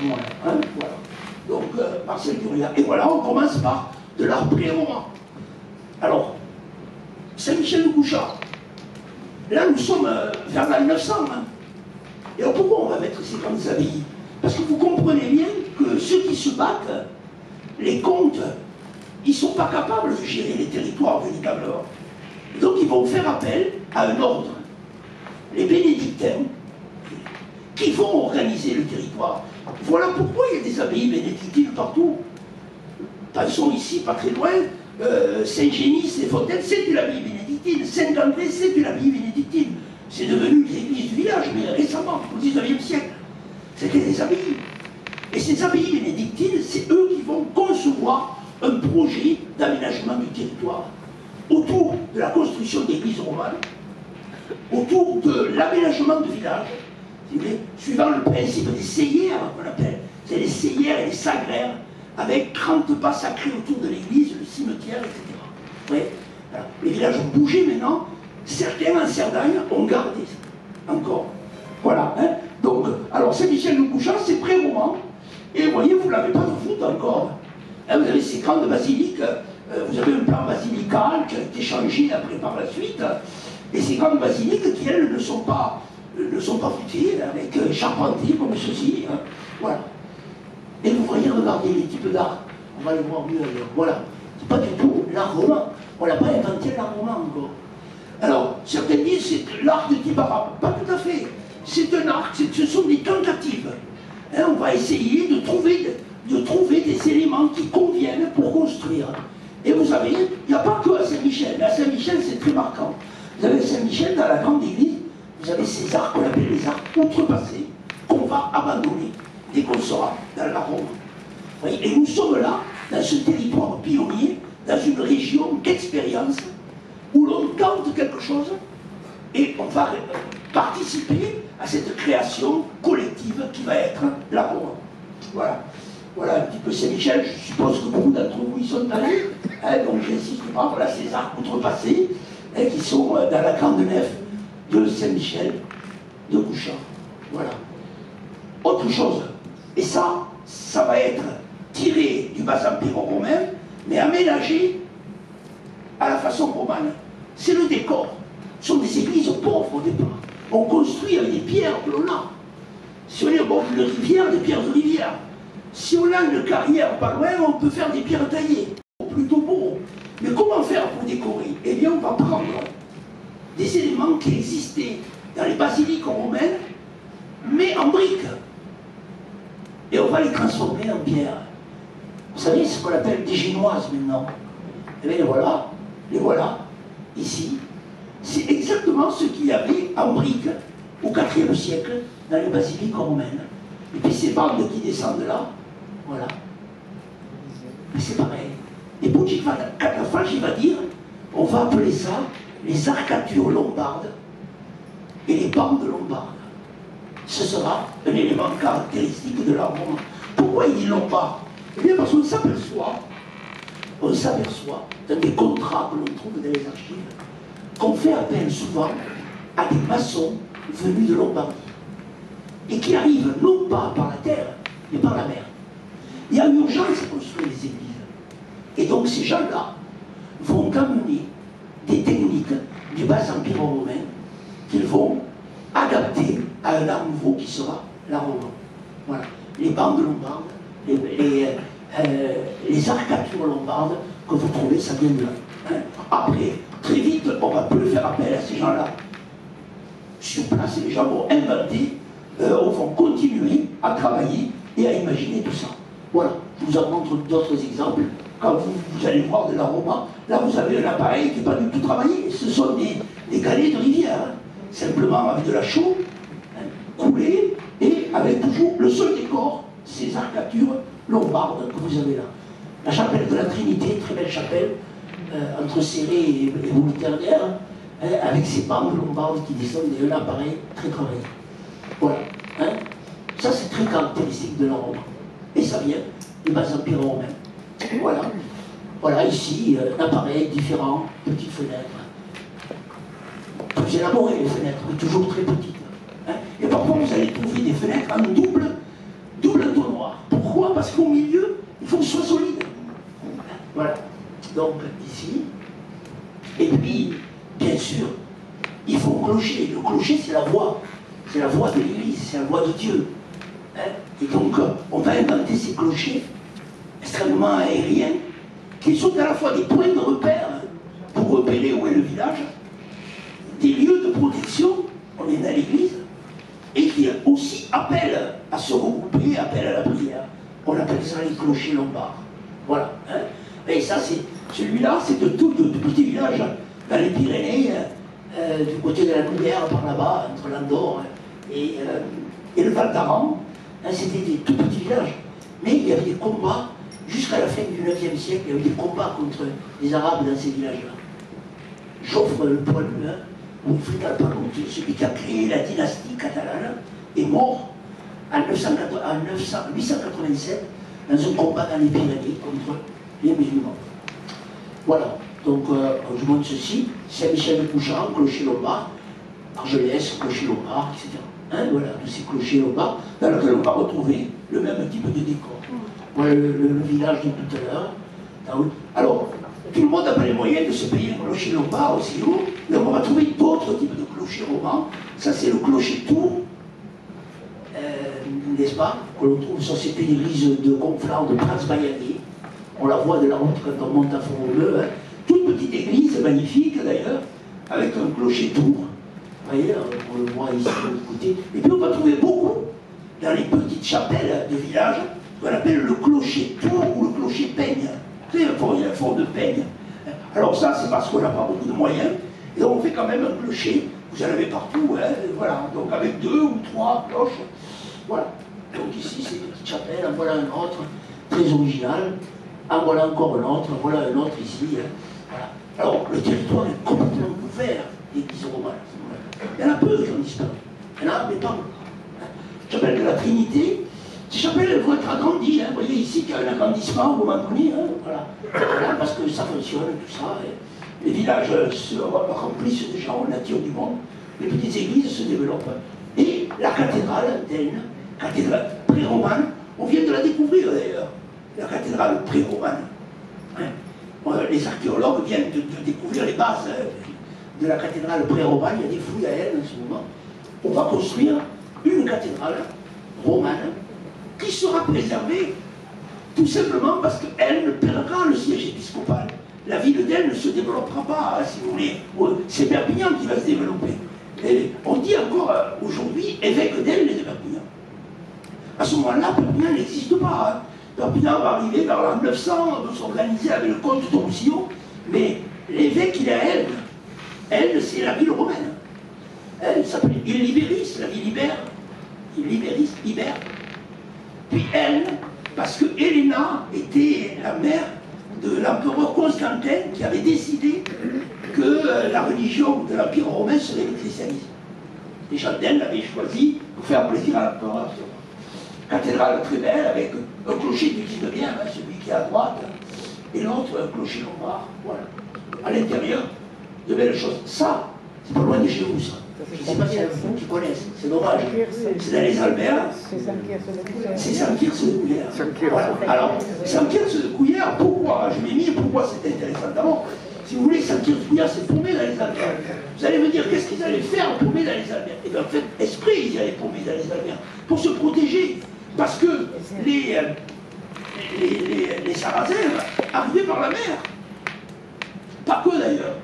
moment-là. Hein, voilà. Donc, Marcel Duria. Et voilà, on commence par de l'art pré-roman. Alors, Saint-Michel de Bouchard. Là, nous sommes vers l'an 900. Hein. Et alors, pourquoi on va mettre ces grandes abbayes? Parce que vous comprenez bien que ceux qui se battent, les comtes, ils ne sont pas capables de gérer les territoires véritablement. Donc, ils vont faire appel à un ordre. Les bénédictins, qui vont organiser le territoire. Voilà pourquoi il y a des abbayes bénédictines partout. Pensons ici, pas très loin, Saint-Génis et Fontaine, c'est une abbaye bénédictine. Saint-André, c'est une abbaye bénédictine. C'est devenu l'église du village, mais récemment, au XIXe siècle. C'était des abbayes. Et ces abbayes bénédictines, c'est eux qui vont concevoir un projet d'aménagement du territoire autour de la construction d'églises romanes, autour de l'aménagement de villages, suivant le principe des seyères qu'on appelle. C'est les seyères et les sagraires, avec 30 pas sacrés autour de l'église, le cimetière, etc. Ouais. Voilà. Les villages ont bougé maintenant, certains en Cerdagne ont gardé ça, encore. Voilà. Hein. Donc, alors Saint-Michel de Bouchard, c'est pré-roman, et vous voyez, vous ne l'avez pas de foot encore. Hein, vous avez ces grandes basiliques, vous avez un plan basilical qui a été changé après par la suite, et ces grandes basiliques qui, elles, ne sont pas foutées, avec charpentiers comme ceci. Hein. Voilà. Et vous voyez, regardez les types d'art. On va les voir mieux ailleurs. Voilà. C'est pas du tout l'art roman. On n'a pas inventé l'art roman encore. Alors, certains disent c'est l'art de type arabe. Pas tout à fait. C'est un art, ce sont des tentatives. Hein, on va essayer de trouver des éléments qui conviennent pour construire. Et vous savez, il n'y a pas que à Saint-Michel. Mais à Saint-Michel, c'est très marquant. Vous avez Saint-Michel, dans la grande église, vous avez ces arcs qu'on appelle les arcs outrepassés, qu'on va abandonner dès qu'on sera dans la Rome. Et nous sommes là, dans ce territoire pionnier, dans une région d'expérience, où l'on tente quelque chose, et on va participer à cette création collective qui va être la Rome. Voilà. Voilà un petit peu Saint-Michel, je suppose que beaucoup d'entre vous y sont allés, hein, donc j'insiste pas, voilà ces arcs outrepassés, hein, qui sont dans la grande nef de Saint-Michel de Bouchard. Voilà. Autre chose, et ça va être tiré du bas empire romain, mais aménagé à la façon romane. C'est le décor. Ce sont des églises pauvres au départ. On construit avec des pierres que l'on a. Si on est au bord d'une rivière, des pierres de rivière. Si on a une carrière pas loin, on peut faire des pierres taillées. Plutôt beau. Mais comment faire pour décorer? Eh bien, on va prendre des éléments qui existaient dans les basiliques romaines, mais en briques. Et on va les transformer en pierre. Vous savez ce qu'on appelle des génoises maintenant? Eh bien, les voilà, ici. C'est exactement ce qu'il y avait en briques au IVe siècle dans les basiliques romaines. Et puis ces bandes qui descendent là, voilà. Mais c'est pareil. Et Bougie Catafalque, il va dire, on va appeler ça les arcatures lombardes et les bandes lombardes. Ce sera un élément caractéristique de l'art roman. Pourquoi il dit lombard? Eh bien parce qu'on s'aperçoit dans des contrats que l'on trouve dans les archives, qu'on fait appel souvent à des maçons venus de Lombardie, et qui arrivent non pas par la terre, mais par la mer. Il y a urgence à construire les églises. Et donc ces gens-là vont amener des techniques du bas empire romain qu'ils vont adapter à un art nouveau qui sera l'art roman. Voilà. Les bandes lombardes, les arcatures lombardes que vous trouvez, ça vient de là. Hein. Après, très vite, on ne va plus faire appel à ces gens-là. Sur place, les gens vont inventer, vont continuer à travailler et à imaginer tout ça. Voilà, je vous en montre d'autres exemples. Quand vous allez voir de la Roma, là vous avez un appareil qui n'est pas du tout travaillé. Ce sont des galets de rivière, hein. Simplement avec de la chaux, hein, coulée, et avec toujours le seul décor, ces arcatures lombardes que vous avez là. La chapelle de la Trinité, très belle chapelle, entre Serré et Voltaire, hein, avec ces bandes lombardes qui descendent et un appareil très travaillé. Voilà. Hein. Ça c'est très caractéristique de la Roma. Et ça vient du bas empire romain. Voilà. Voilà ici un appareil différent, petites fenêtres. Plus élaborées les fenêtres, mais toujours très petites. Hein. Et parfois vous allez trouver des fenêtres en double entonnoir. Pourquoi? Parce qu'au milieu, il faut que ce soit solide. Voilà. Donc ici. Et puis, bien sûr, il faut un clocher. Le clocher, c'est la voix. C'est la voix de l'Église, c'est la voix de Dieu. Hein. Et donc, on va inventer ces clochers extrêmement aériens, qui sont à la fois des points de repère pour repérer où est le village, des lieux de protection, on est dans l'église, et qui aussi appellent à se regrouper, appellent à la prière. On appelle ça les clochers lombards. Voilà. Hein. Et ça, celui-là, c'est de petits villages dans les Pyrénées, du côté de la Louvière, par là-bas, entre l'Andorre et le Val d'Aran. Hein, c'était des tout petits villages. Mais il y avait des combats, jusqu'à la fin du IXe siècle, il y avait des combats contre les Arabes dans ces villages-là. Joffre le Poilu, hein, Wilfrid Alpagout, celui qui a créé la dynastie catalane, est mort en 887 dans un combat dans les Pyrénées contre les musulmans. Voilà, donc je montre ceci, Saint-Michel de Couchard, clocher lombard, Argelès, clocher lombard, etc. Hein, voilà, tous ces clochers lombards dans lesquels on va retrouver le même type de décor. Voilà le village de tout à l'heure. Alors, tout le monde n'a pas les moyens de se payer un clocher lombard aussi haut, mais on va trouver d'autres types de clochers romans. Ça, c'est le clocher tour, n'est-ce pas, que l'on trouve sur cette église de Conflans de Transmayani. On la voit de la route quand on monte à Font-Romeu. Hein. Toute petite église, magnifique d'ailleurs, avec un clocher tour. Vous voyez, on le voit ici de l'autre côté. Et puis on va trouver beaucoup dans les petites chapelles de village, qu'on appelle le clocher tour ou le clocher peigne. Il y a une forme de peigne. Alors ça, c'est parce qu'on n'a pas beaucoup de moyens. Et donc on fait quand même un clocher. Vous en avez partout, hein, voilà. Donc avec 2 ou 3 cloches. Voilà. Donc ici, c'est une petite chapelle. En voilà un autre, très original. En voilà encore un autre. En voilà un autre ici. Hein. Voilà. Alors, le territoire est complètement couvert d'églises romanes. Il y en a peu qui ont disparu. Il y en a, mais pas beaucoup. Chapelle de la Trinité. Ces chapelles, elles vont être agrandies. Hein. Vous voyez ici qu'il y a un agrandissement au moment donné. Hein. Voilà. Voilà, parce que ça fonctionne, tout ça. Et les villages se remplissent déjà en nature du monde. Les petites églises se développent. Et la cathédrale d'Aisne, cathédrale pré-romane, on vient de la découvrir d'ailleurs. La cathédrale pré-romane. Hein. Les archéologues viennent de découvrir les bases de la cathédrale pré-romane. Il y a des fouilles à elle en ce moment. On va construire une cathédrale romane qui sera préservée tout simplement parce qu'elle perdra le siège épiscopal. La ville d'Aisne ne se développera pas, si vous voulez. C'est Perpignan qui va se développer. Et on dit encore aujourd'hui évêque d'Aisne et de Perpignan. À ce moment-là, Perpignan n'existe pas. Hein. Perpignan va arriver vers l'an 900, on va s'organiser avec le comte de Roussillon, mais l'évêque il est à Aisne. Aisne, c'est la ville romaine. Elle s'appelait Illibéris, la ville Ibère. Illibéris, Ibère. Puis elle, parce que Helena était la mère de l'empereur Constantin qui avait décidé que la religion de l'Empire romain serait le christianisme. Les gens d'Aisne l'avaient choisi pour faire plaisir à l'empereur. Cathédrale très belle avec un clocher du 19e, hein, celui qui est à droite, et l'autre un clocher lombard. Voilà. À l'intérieur, de belles choses. Ça, c'est pas loin de chez vous, ça. Je ne sais pas s'il y a beaucoup qui connaissent, c'est dommage. C'est dans les Alpes. C'est Saint-Kirse de Couillère. Voilà. Alors, Saint-Kirse de Couillère, pourquoi je l'ai mis, pourquoi c'est intéressant? D'abord, si vous voulez, Saint-Kirse de Couillère, c'est paumé dans les Alpes. Vous allez me dire, qu'est-ce qu'ils allaient faire paumé dans les Alpes? Et bien, en fait, exprès, ils allaient paumer dans les Alpes pour se protéger. Parce que les Sarrasins arrivaient par la mer. Pas que d'ailleurs.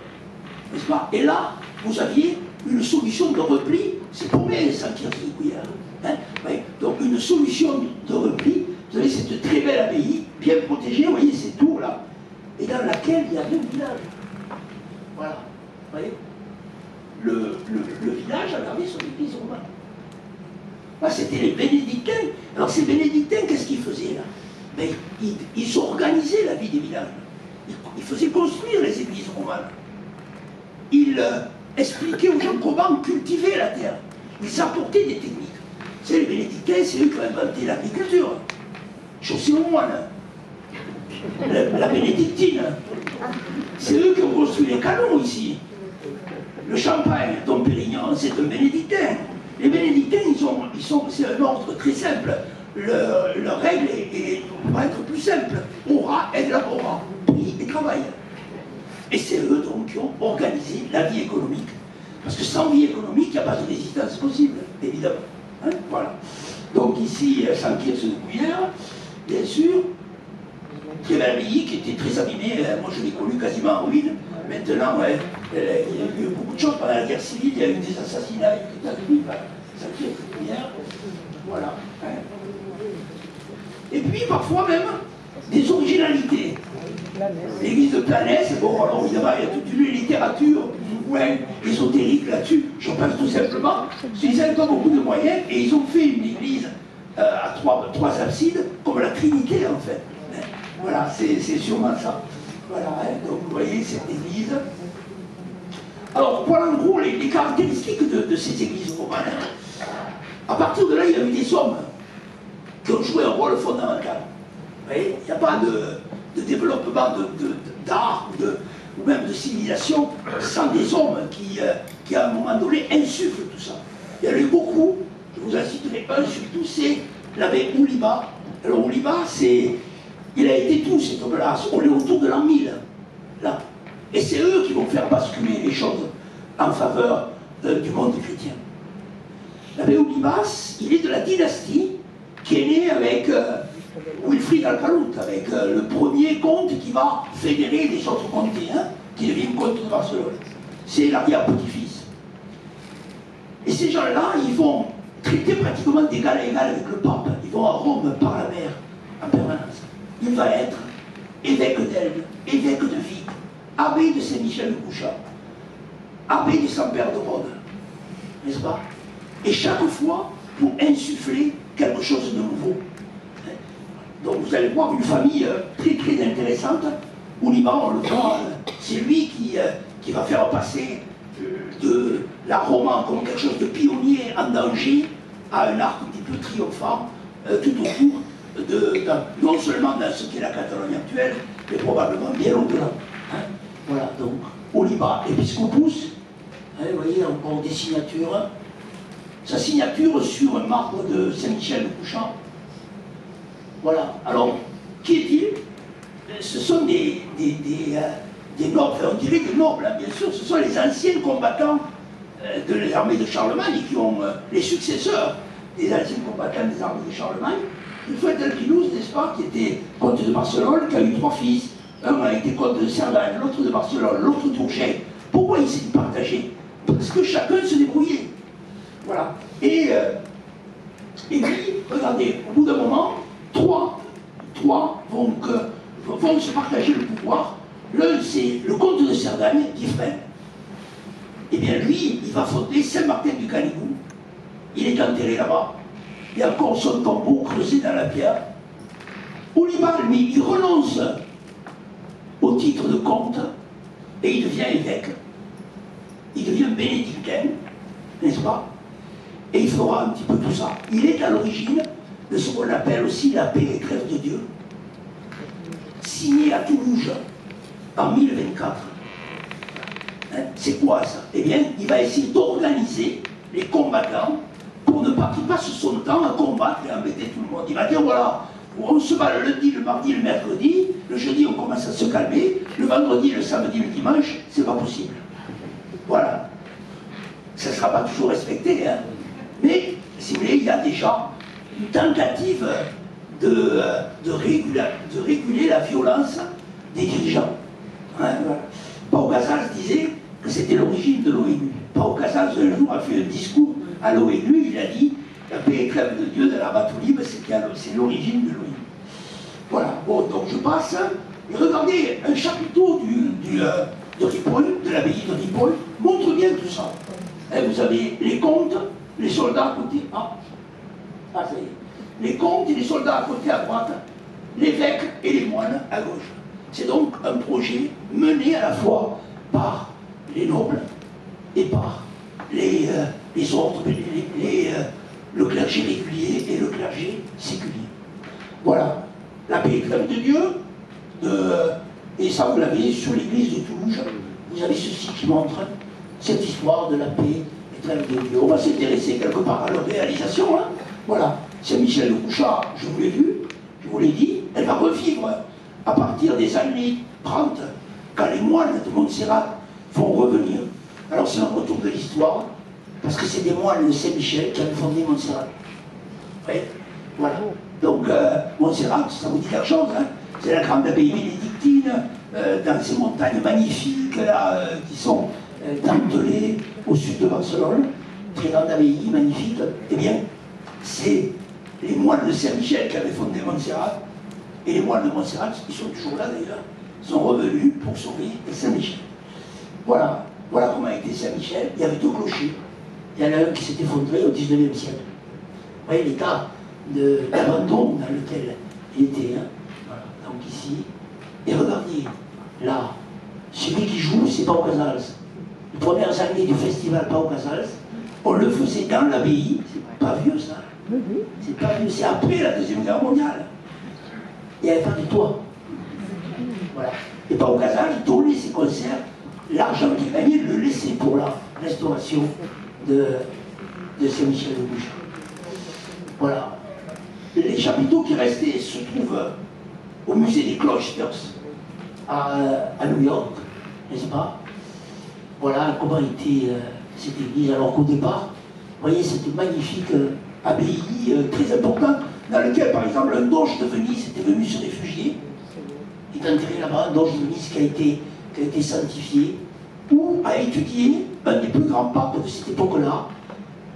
N'est-ce pas? Et là, vous aviez une solution de repli, c'est paumé Saint-Kirse de Couillère. Hein? Ouais. Donc une solution de repli, vous avez cette très belle abbaye, bien protégée, vous voyez ces tours-là, et dans laquelle il y avait un village. Voilà. Vous voyez? Le village avait son église romane. Là, c'était les bénédictins. Alors ces bénédictins, qu'est-ce qu'ils faisaient là? Ben, ils organisaient la vie des villages. Ils faisaient construire les églises romanes. Ils expliquaient aux gens comment cultiver la terre. Ils apportaient des techniques. C'est les bénédictins, c'est eux qui ont inventé l'agriculture. Chaussée aux moines. La bénédictine. C'est eux qui ont construit les canaux ici. Le champagne, Dom Pérignon, c'est un bénédictin. Les bénédictins, c'est un ordre très simple. Leur règle va être plus simple. Ora et labora, prie et travail. Et c'est eux donc qui ont organisé la vie économique. Parce que sans vie économique, il n'y a pas de résistance possible, évidemment. Hein, voilà. Donc ici, Saint-Kirse de Couillère, bien sûr, très belle abbaye qui était très abîmée. Moi, je l'ai connue quasiment en ruine. Maintenant, il y a eu beaucoup de choses pendant la guerre civile. Il y a eu des assassinats aux États-Unis. Saint-Kirse de Couillère. Voilà. Hein. Et puis, parfois même, des originalités. L'église de Planès, bon, alors évidemment, il y a toute une littérature ésotérique là-dessus. Je pense tout simplement, ils n'avaient pas beaucoup de moyens et ils ont fait une église à trois absides, comme la Trinité en fait. Voilà, c'est sûrement ça. Voilà, hein, donc vous voyez cette église. Alors, voilà en gros les caractéristiques de ces églises romanes. À partir de là, il y a eu des hommes qui ont joué un rôle fondamental. Vous voyez, il n'y a pas de développement d'art ou même de civilisation sans des hommes qui à un moment donné insufflent tout ça. Il y en a eu beaucoup, je vous en citerai un surtout, c'est l'abbé Oulibas. Alors Oulibas, il a été tout cet homme-là, on est autour de l'an 1000, là. Et c'est eux qui vont faire basculer les choses en faveur du monde chrétien. L'abbé Oulibas, il est de la dynastie qui est née avec Wilfrid Alcalout, avec le premier comte qui va fédérer les autres comtés, hein, qui devient comte de Barcelone. C'est l'arrière-petit-fils. Et ces gens-là, ils vont traiter pratiquement d'égal à égal avec le pape. Ils vont à Rome par la mer, en permanence. Il va être évêque d'Elbe, évêque de Vic, abbé de Saint-Michel-de-Couchard, abbé de Saint-Père de Rhodes, n'est-ce pas? Et chaque fois, pour insuffler quelque chose de nouveau. Donc vous allez voir une famille très très intéressante. Oulibas, on le voit, c'est lui qui va faire passer de la romance comme quelque chose de pionnier en danger à un arc un petit peu triomphant tout autour non seulement dans ce qu'est la Catalogne actuelle, mais probablement bien au-delà. Hein. Voilà, donc Oulibas, Episcopus, hein, vous voyez encore des signatures. Sa signature sur un marbre de Saint-Michel-de-Couchard. Voilà. Alors, qui est-il? Ce sont des nobles, on dirait des nobles, hein, bien sûr. Ce sont les anciens combattants de l'armée de Charlemagne, qui ont les successeurs des anciens combattants des armées de Charlemagne. Une fois Delpinus, n'est-ce pas, qui était comte de Barcelone, qui a eu 3 fils. Un a été comte de Cerdagne, l'autre de Barcelone, l'autre d'Urgell. Pourquoi ils s'étaient partagés? Parce que chacun se débrouillait. Voilà. Et puis, regardez, au bout d'un moment, trois vont se partager le pouvoir. L'un, c'est le comte de Cerdagne, Guifrène. Eh bien, lui, il va fonder Saint-Martin du Canigou. Il est enterré là-bas. Il y a encore son tombeau creusé dans la pierre. Oulibas, lui, il renonce au titre de comte et il devient évêque. Il devient bénédictin, n'est-ce pas? Et il fera un petit peu tout ça. Il est à l'origine de ce qu'on appelle aussi la paix et trêve de Dieu, signé à Toulouse en 1024. Hein, c'est quoi ça? Eh bien, il va essayer d'organiser les combattants pour ne pas qu'ils passent son temps à combattre et à embêter tout le monde. Il va dire voilà, on se bat le lundi, le mardi, le mercredi, le jeudi on commence à se calmer, le vendredi, le samedi, le dimanche, c'est pas possible. Voilà. Ça ne sera pas toujours respecté, hein. Mais, si vous voulez, il y a déjà une tentative de réguler la violence des dirigeants. Hein, voilà. Pau Casals disait que c'était l'origine de l'ONU. Pau Casals, un jour, a fait un discours à l'ONU, il a dit la paix et crève de Dieu de la Batoulib, c'est l'origine de l'ONU. Voilà, bon, donc je passe, et regardez, un chapiteau de Ripoll, de l'abbaye de Ripoll, montre bien tout ça. Et vous avez les comtes, les soldats à côté, ça y est. Les comtes et les soldats à côté à droite, l'évêque et les moines à gauche. C'est donc un projet mené à la fois par les nobles et par les ordres, le clergé régulier et le clergé séculier. Voilà, la paix et crève de Dieu, et ça vous l'avez sur l'église de Toulouse, vous avez ceci qui montre cette histoire de la paix et crève de Dieu. On va s'intéresser quelque part à leur réalisation, hein. Voilà, Saint-Michel de Couchard, je vous l'ai vu, je vous l'ai dit, elle va revivre à partir des années 30, quand les moines de Montserrat vont revenir. Alors c'est un retour de l'histoire, parce que c'est des moines de Saint-Michel qui avaient fondé Montserrat. Oui, voilà. Donc Montserrat, ça vous dit quelque chose, hein? C'est la grande abbaye bénédictine, dans ces montagnes magnifiques là, qui sont dentelées au sud de Barcelone, très grande abbaye, magnifique. Eh bien, c'est les moines de Saint-Michel qui avaient fondé Montserrat, et les moines de Montserrat, ils sont toujours là d'ailleurs, sont revenus pour sauver Saint-Michel. Voilà. Voilà comment a été Saint-Michel. Il y avait deux clochers. Il y en a un qui s'est effondré au 19e siècle. Vous voyez l'état d'abandon dans lequel il était. Hein. Voilà. Donc ici. Et regardez, là, celui qui joue, c'est Pau Casals. Les premières années du festival Pau Casals, on le faisait dans l'abbaye. C'est pas vieux ça. C'est pas vieux. C'est après la Deuxième Guerre mondiale. Il n'y avait pas de toit. Voilà. Et Pau Casals donnait ses concerts. L'argent qu'il gagnait, il le laissait pour la restauration de Saint-Michel de Couchard. Voilà. Les chapiteaux qui restaient se trouvent au musée des Cloisters à New York, n'est-ce pas? Voilà comment était cette église. Alors qu'au départ, vous voyez cette magnifique abbaye très importante, dans laquelle, par exemple, un doge de Venise était venu se réfugier. Il est enterré là-bas, un doge de Venise qui a été sanctifié, ou a étudié un des plus grands papes de cette époque-là.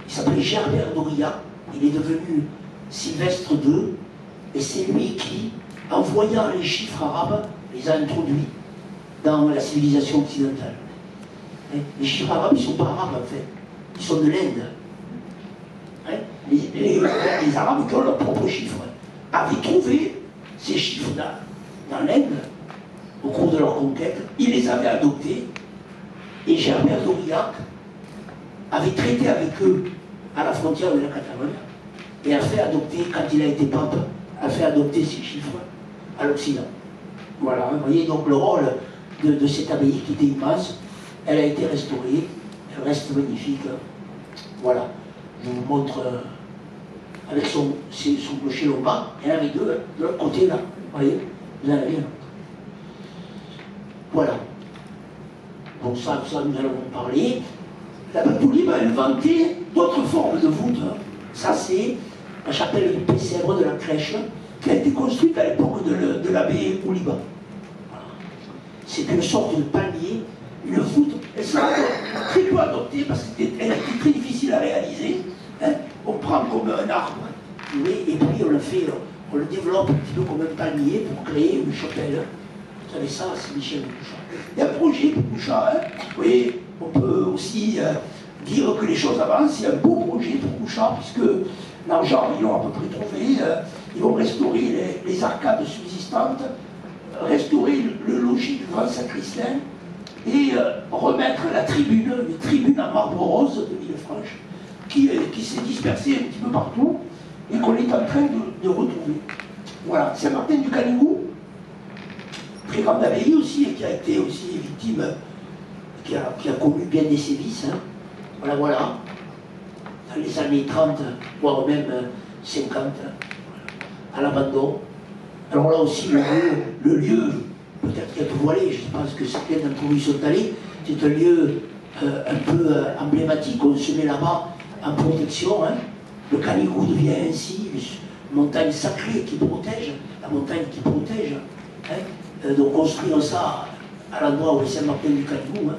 Il s'appelait Gerbert d'Aurillac, il est devenu Sylvestre II, et c'est lui qui, en voyant les chiffres arabes, les a introduits dans la civilisation occidentale. Les chiffres arabes, ils ne sont pas arabes en fait, ils sont de l'Inde. Les Arabes qui ont leurs propres chiffres avaient trouvé ces chiffres-là dans l'Inde au cours de leur conquête, ils les avaient adoptés, et Gerbert d'Aurillac avait traité avec eux à la frontière de la Catalogne et a fait adopter, quand il a été pape, a fait adopter ces chiffres à l'Occident. Voilà, vous voyez donc le rôle de cette abbaye qui était immense, elle a été restaurée, elle reste magnifique. Voilà, je vous montre avec son clocher lombard, il y en avait deux de l'autre côté là, vous voyez, vous en avez un. Voilà. Bon, ça nous allons en parler. La Batoulib a inventé d'autres formes de voûtes. Ça, c'est la chapelle du Pessèvre de la Crèche, qui a été construite à l'époque de l'abbé Ouliba. Voilà. C'est une sorte de panier, une voûte. Elle sera très peu adoptée parce qu'elle a été très difficile à réaliser. Hein. On prend comme un arbre, et puis on le développe un petit peu comme un panier pour créer une chapelle. Vous savez ça, c'est Michel de Couchard. Il y a un projet pour Couchard. Hein. Vous voyez, on peut aussi dire que les choses avancent. Il y a un beau projet pour Couchard, puisque l'argent, ils l'ont à peu près trouvé. Ils vont restaurer les arcades subsistantes, restaurer le logis du grand sacristain et remettre la tribune, une tribune en marbre rose de Villefranche, qui s'est dispersée un petit peu partout et qu'on est en train de retrouver. Voilà, Saint-Martin du Canigou, très grande abbaye aussi, et qui a été aussi victime qui a connu bien des sévices. Hein. Voilà, voilà. Dans les années 30, voire même 50, à l'abandon. Alors là aussi, le lieu peut-être qu'il y a tout voilé, je ne sais pas ce que certains d'entre vous y sont allés, c'est un lieu un peu emblématique, on se met là-bas en protection. Hein. Le Canigou devient ainsi une montagne sacrée qui protège, la montagne qui protège. Hein. Donc construire ça à l'endroit où est Saint-Martin du Canigou, hein,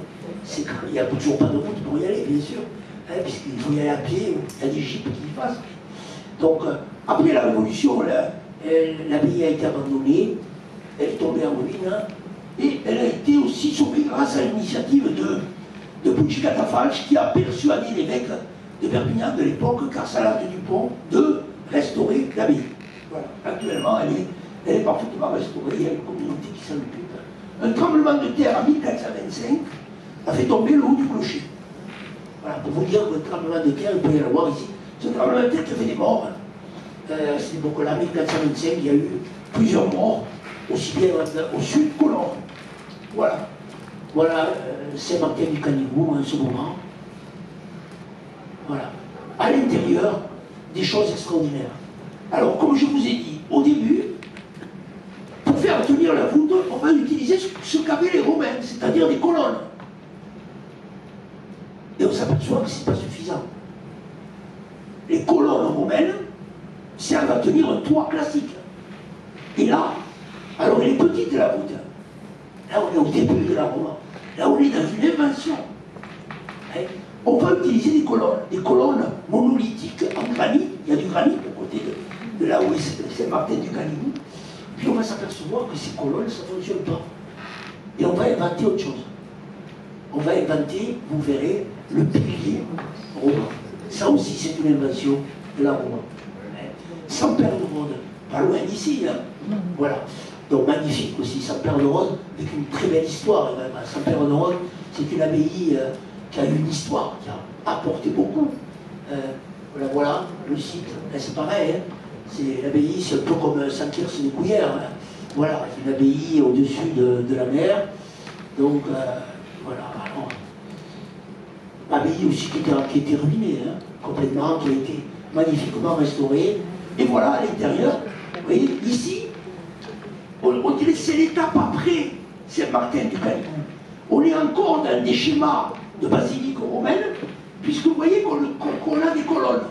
il n'y a toujours pas de route pour y aller, bien sûr, hein, puisqu'il faut y aller à pied, il y a des jeeps qui y passent. Donc, après la Révolution, l'abbaye a été abandonnée, elle est tombée en ruine, hein, et elle a été aussi sauvée grâce à l'initiative de Puig Catafalch, qui a persuadé l'évêque de Perpignan de l'époque, Carsalade Dupont, de restaurer l'abbaye. Voilà. Actuellement, elle est parfaitement restaurée, il y a une communauté qui s'en occupe. Un tremblement de terre en 1425 a fait tomber le haut du clocher. Voilà, pour vous dire que le tremblement de terre, il peut y en avoir ici. Ce tremblement de terre qui a fait des morts. Hein. À cette époque-là, 1425, il y a eu plusieurs morts, aussi bien au sud qu'au nord. Voilà. Voilà Saint-Martin du Canigou en ce moment. Voilà. À l'intérieur, des choses extraordinaires. Alors, comme je vous ai dit, au début, pour faire tenir la voûte, on va utiliser ce qu'avaient les Romains, c'est-à-dire des colonnes. Et on s'aperçoit que ce n'est pas suffisant. Les colonnes romaines servent à tenir un toit classique. Et là, alors elle est petite la voûte. Là, on est au début de la Rome. Là, on est dans une invention. Hein? On va utiliser des colonnes monolithiques en granit. Il y a du granit à côté de là où est Saint-Martin du Canigou. Puis on va s'apercevoir que ces colonnes, ça ne fonctionne pas. Et on va inventer autre chose. On va inventer, vous verrez, le pilier romain. Ça aussi, c'est une invention de la Rome. Saint-Père de Rhodes, pas loin d'ici. Hein. Voilà. Donc magnifique aussi, Saint-Père de Rhodes, avec une très belle histoire. Saint-Père de Rhodes, c'est une abbaye qui a eu une histoire, qui a apporté beaucoup. Voilà, le site, c'est pareil. Hein. C'est l'abbaye, c'est un peu comme Saint-Kirse-des-Couillères. Hein. Voilà, c'est une abbaye au-dessus de la mer. Donc, voilà. Alors, l'abbaye aussi qui était ruinée, hein, complètement, qui a été magnifiquement restaurée. Et voilà, à l'intérieur, vous voyez, ici, on dirait que c'est l'étape après Saint-Martin du Canigou. On est encore dans des schémas de basilique romaine, puisque vous voyez qu'on a des colonnes.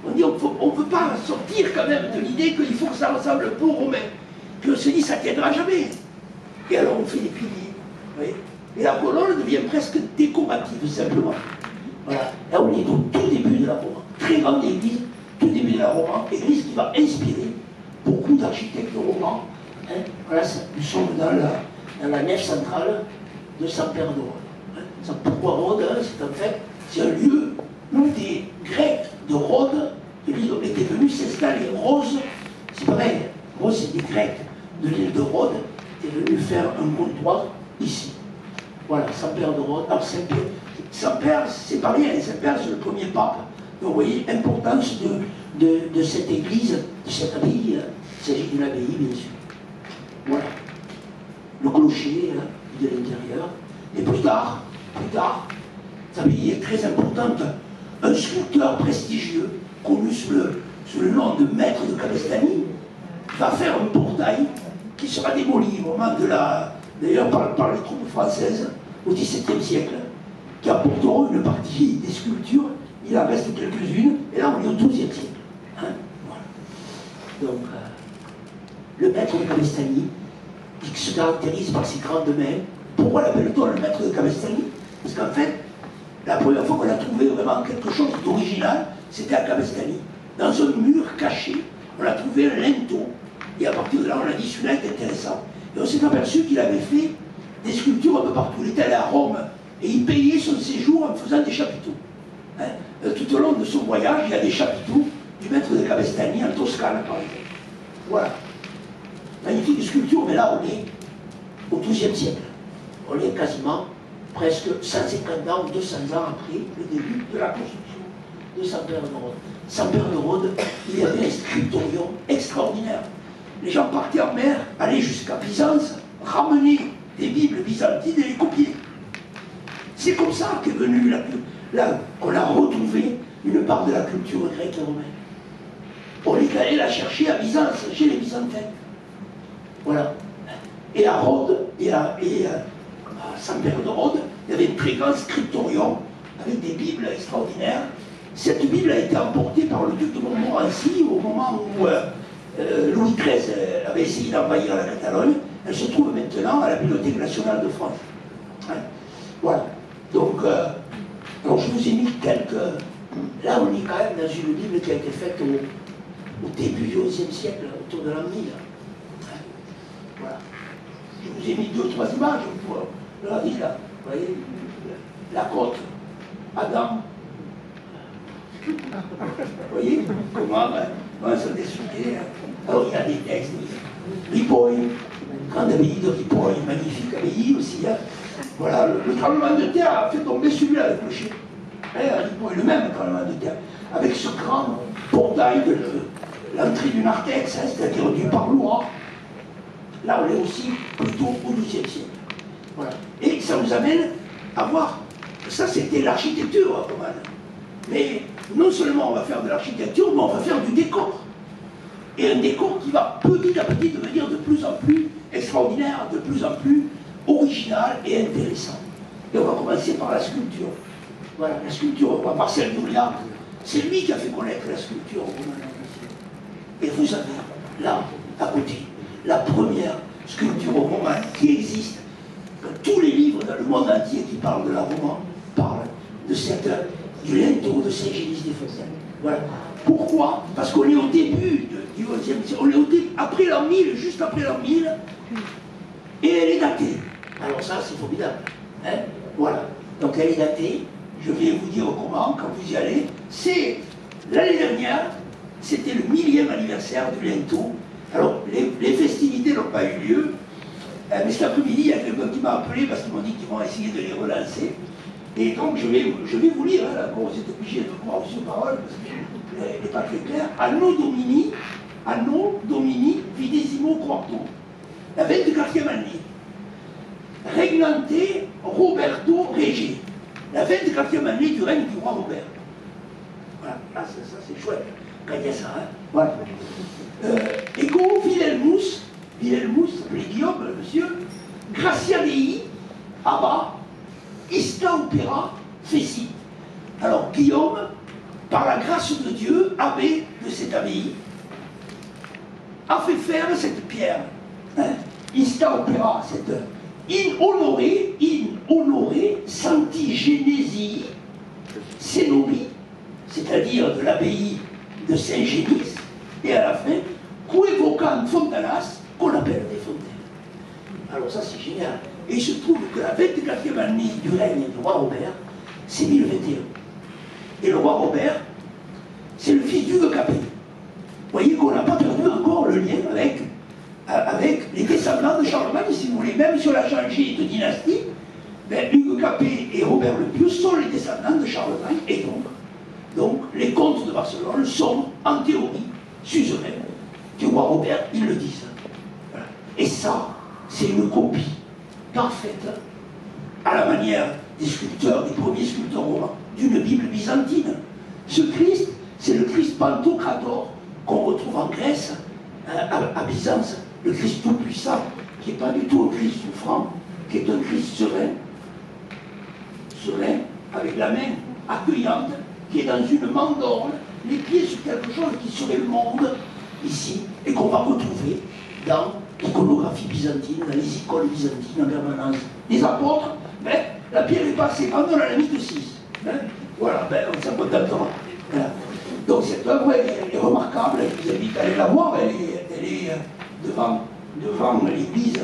On dit on ne peut pas sortir quand même de l'idée qu'il faut que ça ressemble un peu aux Romains. Puis on se dit ça ne tiendra jamais. Et alors on fait des piliers. Vous voyez. Et la colonne devient presque décorative simplement. Voilà. Là on est au tout début de la Rome. Très grande église, tout début de la Rome. Église qui va inspirer beaucoup d'architectes romans. Hein. Voilà, nous sommes dans la nef centrale de Saint-Père de Rhodes. Hein. Pourquoi Rhodes, hein, c'est en fait, c'est un lieu où des Grecs de Rhodes étaient venus s'installer. Rose, c'est pareil. Rose, c'est des Grecs de l'île de Rhodes qui étaient venus faire un comptoir ici. Voilà, Saint-Père de Rhodes. Alors Saint-Père, c'est pas rien. Saint-Père, c'est le premier pape. Donc vous voyez l'importance de cette église, de cette abbaye. Il s'agit d'une abbaye, bien sûr. Voilà. Le clocher hein, de l'intérieur. Et plus tard, cette abbaye est très importante. Un sculpteur prestigieux, connu sous le nom de Maître de Cabestany, va faire un portail qui sera démoli au moment de d'ailleurs par les troupes françaises au XVIIe siècle, qui apporteront une partie des sculptures. Il en reste quelques-unes, et là on est au XIIe siècle. Hein, voilà. Donc, le Maître de Cabestany, qui se caractérise par ses grandes mains. Pourquoi l'appelle-t-on le Maître de Cabestany? Parce qu'en fait, la première fois qu'on a trouvé vraiment quelque chose d'original, c'était à Cabestany. Dans un mur caché, on a trouvé un linteau. Et à partir de là, on a dit celui-là est intéressant. Et on s'est aperçu qu'il avait fait des sculptures un peu partout. Il était allé à Rome et il payait son séjour en faisant des chapiteaux. Hein. Tout au long de son voyage, il y a des chapiteaux du Maître de Cabestany en Toscane, par exemple. Voilà. Magnifique sculpture, mais là, on est au XIIe siècle. On est quasiment presque 150 ans ou 200 ans après le début de la construction de Saint-Père de Rhodes. Saint-Père de Rhodes, il y avait un scriptorium extraordinaire. Les gens partaient en mer, allaient jusqu'à Byzance, ramenaient des Bibles byzantines et les copiaient. C'est comme ça qu'est venue qu'on a retrouvé une part de la culture grecque et romaine. On est allé la chercher à Byzance, chez les Byzantins. Voilà. Et à Rhodes, à Saint-Père de Rhodes, il y avait un très grand scriptorium avec des Bibles extraordinaires. Cette Bible a été emportée par le duc de Montmorency au moment où Louis XIII avait essayé d'envahir la Catalogne. Elle se trouve maintenant à la Bibliothèque nationale de France. Hein? Voilà. Donc, alors je vous ai mis quelques... Là, on est quand même dans une Bible qui a été faite au début du XIe siècle, autour de l'an 1000. Hein? Voilà. Je vous ai mis 2 ou 3 images pour la ville. Vous voyez, la côte, Adam. Vous voyez comment ça décidé. Alors il y a des textes. Ripoll, grande abbaye de Ripoll, magnifique abbaye aussi. Hein. Voilà, le tremblement de terre a fait tomber celui-là, le clocher. Ripoll, le même tremblement de terre. Avec ce grand portail de l'entrée du narthex, hein, c'est-à-dire du parloir. Là, on est aussi plutôt au XIIe siècle. Voilà. Et ça nous amène à voir. Ça, c'était l'architecture romane. Mais non seulement on va faire de l'architecture, mais on va faire du décor. Et un décor qui va petit à petit devenir de plus en plus extraordinaire, de plus en plus original et intéressant. Et on va commencer par la sculpture. Voilà, la sculpture, on va voir Marcel Dourliat. C'est lui qui a fait connaître la sculpture romane. Et vous avez là, à côté, la première sculpture romane qui existe. Tous les livres dans le monde entier qui parlent de la Rome parlent de du linteau de Saint-Génis-des-Fontaines. Voilà. Pourquoi? Parce qu'on est au début du XIe siècle, on est au début, après l'an 1000, juste après l'an 1000, et elle est datée. Alors ça, c'est formidable. Hein? Voilà. Donc elle est datée, je vais vous dire comment, quand vous y allez. C'est l'année dernière, c'était le 1000e anniversaire du linteau. Alors, les festivités n'ont pas eu lieu, mais cet après-midi, il y a quelqu'un qui m'a appelé parce qu'ils m'ont dit qu'ils vont essayer de les relancer. Et donc, je vais vous lire, hein, bon, vous êtes obligé de croire sur parole, parce qu'elle n'est pas très claire. Anno Domini Videsimo Quarto, la 24e année. Regnante Roberto Rege, la 24e année du règne du roi Robert. Voilà, là, ça c'est chouette, quand il y a ça, hein. Voilà. Ego Wilhelmus, s'appelait Guillaume, le monsieur, Gracia Dei, Abba, Ista Opera, Feci. Alors Guillaume, par la grâce de Dieu, abbé de cette abbaye, a fait faire cette pierre, hein, Ista Opera, cette in honoré Santi Genesi Cenobi, c'est-à-dire de l'abbaye de Saint-Génis, et à la fin, Cuevocam Fontanas, qu'on appelle des fontaines. Alors ça c'est génial. Et il se trouve que la 24e année du règne du roi Robert, c'est 1021. Et le roi Robert, c'est le fils d'Hugues Capet. Vous voyez qu'on n'a pas perdu encore le lien avec les descendants de Charlemagne, si vous voulez. Même si on a changé de dynastie, ben, Hugues Capet et Robert le Pieux sont les descendants de Charlemagne. Et donc les comtes de Barcelone sont, en théorie, suzerains du roi Robert, ils le disent. Voilà. Et ça, c'est une copie parfaite, à la manière des sculpteurs, des premiers sculpteurs romains, d'une Bible byzantine. Ce Christ, c'est le Christ Pantocrator qu'on retrouve en Grèce, à Byzance, le Christ tout-puissant, qui n'est pas du tout un Christ souffrant, qui est un Christ serein, avec la main accueillante, qui est dans une mandorle, les pieds sur quelque chose qui serait le monde, ici, et qu'on va retrouver dans l'iconographie byzantine, dans les icônes byzantines en permanence. Les apôtres, ben, la pierre est passée, on en a mis de 6. Hein? Voilà, ben, on s'en contentera. Voilà. Donc cette œuvre, elle est remarquable, je vous invite à aller la voir, elle est devant l'église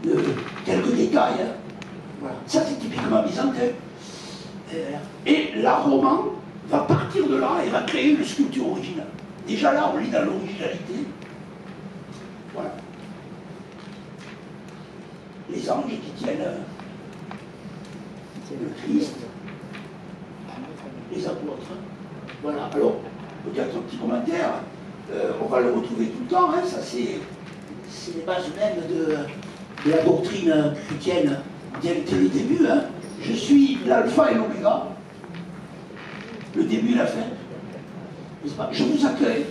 de quelques détails. Hein. Voilà. Ça c'est typiquement byzantin. Et l'art roman va partir de là et va créer une sculpture originale. Déjà là, on lit dans l'originalité. Voilà. Les anges qui tiennent le Christ, les apôtres. Voilà. Alors, peut-être un petit commentaire. On va le retrouver tout le temps. Hein. Ça, c'est les bases même de la doctrine chrétienne dès le début. Hein. Je suis l'alpha et l'oméga, le début et la fin, n'est-ce pas? Je vous accueille.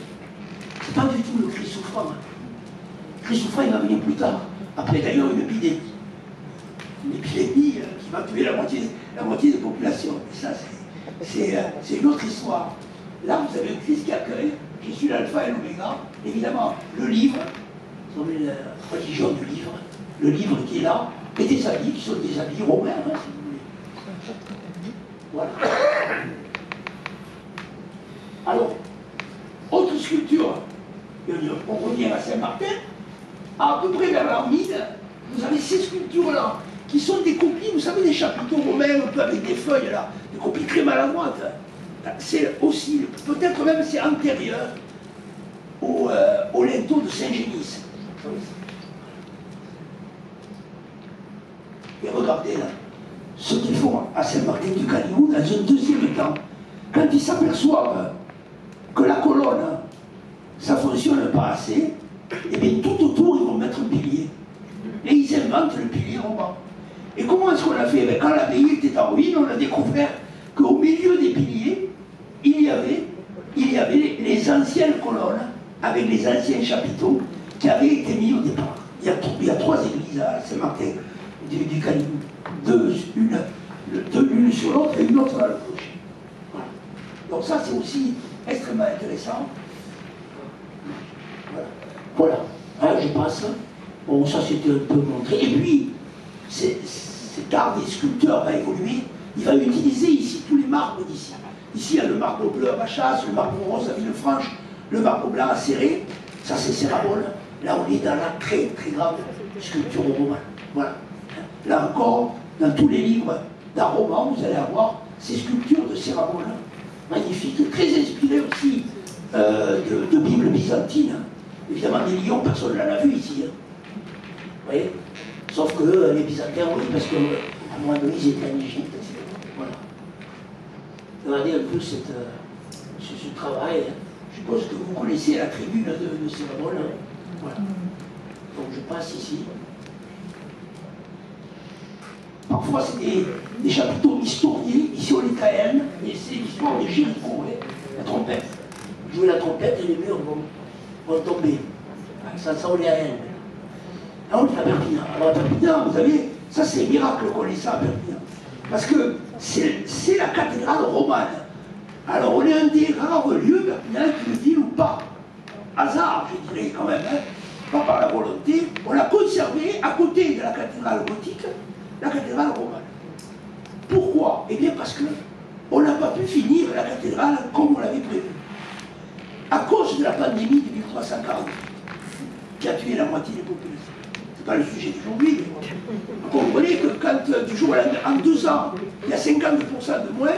C'est pas du tout le Christ souffrant. Hein. Le Christ souffrant, il va venir plus tard. Après d'ailleurs une épidémie. Une épidémie qui va tuer la moitié des populations. Et ça, c'est une autre histoire. Là, vous avez le Christ qui accueille. Je suis l'alpha et l'oméga. Évidemment, le livre, vous savez, la religion du livre, le livre qui est là, et des habits qui sont des habits romains, hein, si vous voulez. Voilà. Alors, autre sculpture, on revient à Saint-Martin, à peu près vers l'an 1000, vous avez ces sculptures-là, qui sont des copies, vous savez, des chapiteaux romains, un peu avec des feuilles, là, des copies très maladroites. C'est aussi, peut-être même c'est antérieur au linteau de Saint-Génis. Et regardez là, ce qu'ils font à Saint-Martin-du-Canigou dans un deuxième temps, quand ils s'aperçoivent que la colonne, ça ne fonctionne pas assez, et bien tout autour, ils vont mettre un pilier. Et ils inventent le pilier roman. Et comment est-ce qu'on a fait? Quand l'abbaye était en ruine, on a découvert qu'au milieu des piliers, il y avait les anciennes colonnes, avec les anciens chapiteaux, qui avaient été mis au départ. Il y a 3 églises à Saint-Martin du Canigou. L'une sur l'autre et une autre à la gauche. Voilà. Donc ça, c'est aussi extrêmement intéressant. Voilà. Hein, je passe. Bon, ça c'était un peu montré. Et puis, cet art des sculpteurs va évoluer. Il va utiliser ici tous les marbres d'ici. Ici, il y a le marbre bleu à Machasse, le marbre rose à Villefranche, le marbre blanc à Céré. Ça, c'est Cérabole. Là, on est dans la très, très grande sculpture romane. Voilà. Là encore, dans tous les livres d'art roman, vous allez avoir ces sculptures de Cérabole. Magnifiques, très inspirées aussi de Bible byzantine. Évidemment, des lions, personne ne l'en a vu ici. Hein. Vous voyez? Sauf que les Byzantins, oui, parce qu'à un moment donné, ils étaient en Égypte, etc. Voilà. Regardez un peu ce travail. Je suppose que vous connaissez la tribune de Cérabole. Hein. Voilà. Donc je passe ici. Parfois, c'est des chapiteaux historiés. Ici, on est à N, et c'est l'histoire de Jéricho, la trompette. Jouer la trompette et les murs vont tomber. Ça on est à N. Là, on est à Perpignan. Alors, à Perpignan, vous savez, ça, c'est un miracle qu'on ait ça à Perpignan. Parce que c'est la cathédrale romane. Alors, on est un des rares lieux, Perpignan, qui ne ville ou pas. Hasard, je dirais quand même, hein, pas par la volonté. On a conservé, à côté de la cathédrale gothique, la cathédrale romane. Pourquoi? Eh bien parce qu'on n'a pas pu finir la cathédrale comme on l'avait prévu. À cause de la pandémie de 1340, qui a tué la moitié des populations. Ce n'est pas le sujet d'aujourd'hui, mais vous comprenez que quand du jour au lendemain, en 2 ans, il y a 50% de moins,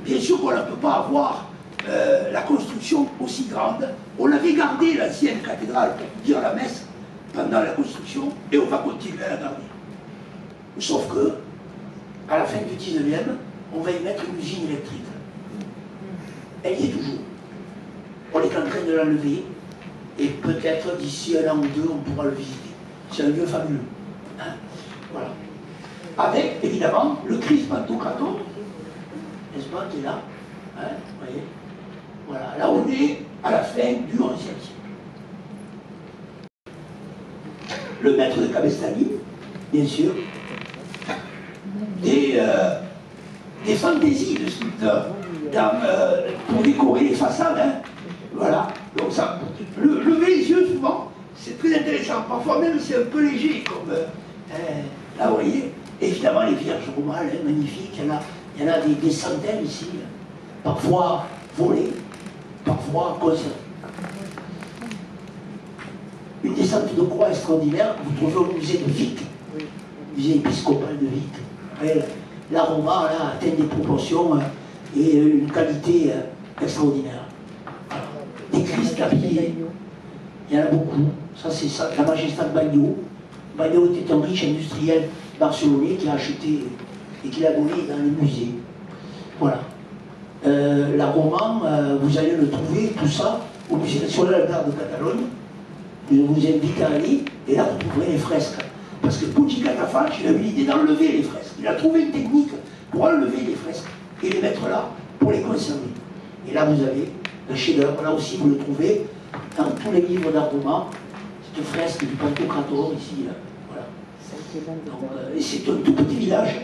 bien sûr qu'on ne peut pas avoir la construction aussi grande. On avait gardé l'ancienne cathédrale pour dire la messe pendant la construction, et on va continuer à la garder. Sauf que, à la fin du 19e, on va y mettre une usine électrique. Elle y est toujours. On est en train de l'enlever, et peut-être d'ici 1 an ou 2, on pourra le visiter. C'est un lieu fabuleux. Hein, voilà. Avec, évidemment, le Christ Pantocrator, n'est-ce pas, qui est là. Hein, vous voyez. Voilà. Là, on est à la fin du XIe siècle. Le maître de Cabestany, bien sûr. Des fantaisies de sculpteurs pour décorer les façades. Hein. Voilà. Donc ça, lever les yeux souvent, c'est très intéressant. Parfois même c'est un peu léger, comme là vous voyez. Évidemment les vierges romanes, hein, magnifiques, il y en a des centaines ici. Parfois volées, parfois conservées. Une descente de croix extraordinaire, vous trouvez au musée de Vic, musée épiscopal de Vic. La Roma là, atteint des proportions et une qualité extraordinaire. Alors, des Christ habillés, il y en a beaucoup. Ça, c'est ça, la Majestat Bagnot. Bagnot était un riche industriel barcelonais qui a acheté et qui l'a donné dans les musées. Voilà. La Roma, vous allez le trouver, tout ça, au musée national d'art de Catalogne. Je vous invite à aller, et là vous trouverez les fresques. Parce que Puig Catafalch, il a eu l'idée d'enlever les fresques. Il a trouvé une technique pour enlever les fresques et les mettre là pour les conserver. Et là, vous avez un chef-d'œuvre. Là aussi, vous le trouvez dans tous les livres d'art roman. C'est une fresque du Pantocrator, ici. Voilà. Donc, et c'est un tout petit village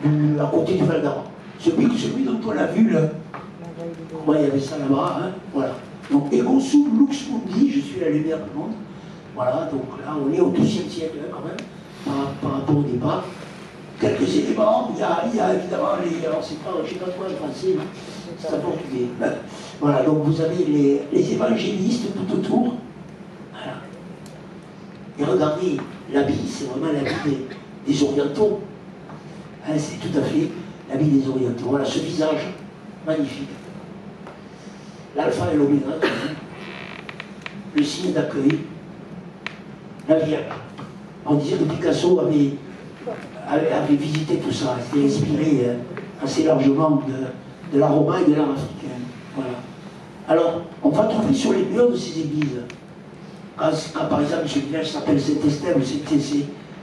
à côté du Val d'Aran. Celui dont on a vu, il y avait ça là-bas. Hein, voilà. Donc, Ego sum lux mundi, je suis la lumière du monde. Voilà, donc là, on est au XIIe siècle, hein, quand même, par rapport au départ. Quelques éléments, il y a évidemment les. Alors, je ne sais pas trop en français, c'est en portugais. Voilà, donc vous avez les évangélistes tout autour. Voilà. Et regardez, l'habit, c'est vraiment l'habit des orientaux. Hein, c'est tout à fait l'habit des orientaux. Voilà, ce visage magnifique. L'alpha et l'oméga, le signe d'accueil, la Vierge. On disait que Picasso avait visité tout ça, c'était inspiré assez largement de l'art romain et de l'art africain. Voilà. Alors, on va trouver sur les murs de ces églises, quand par exemple ce village s'appelle Saint-Estève,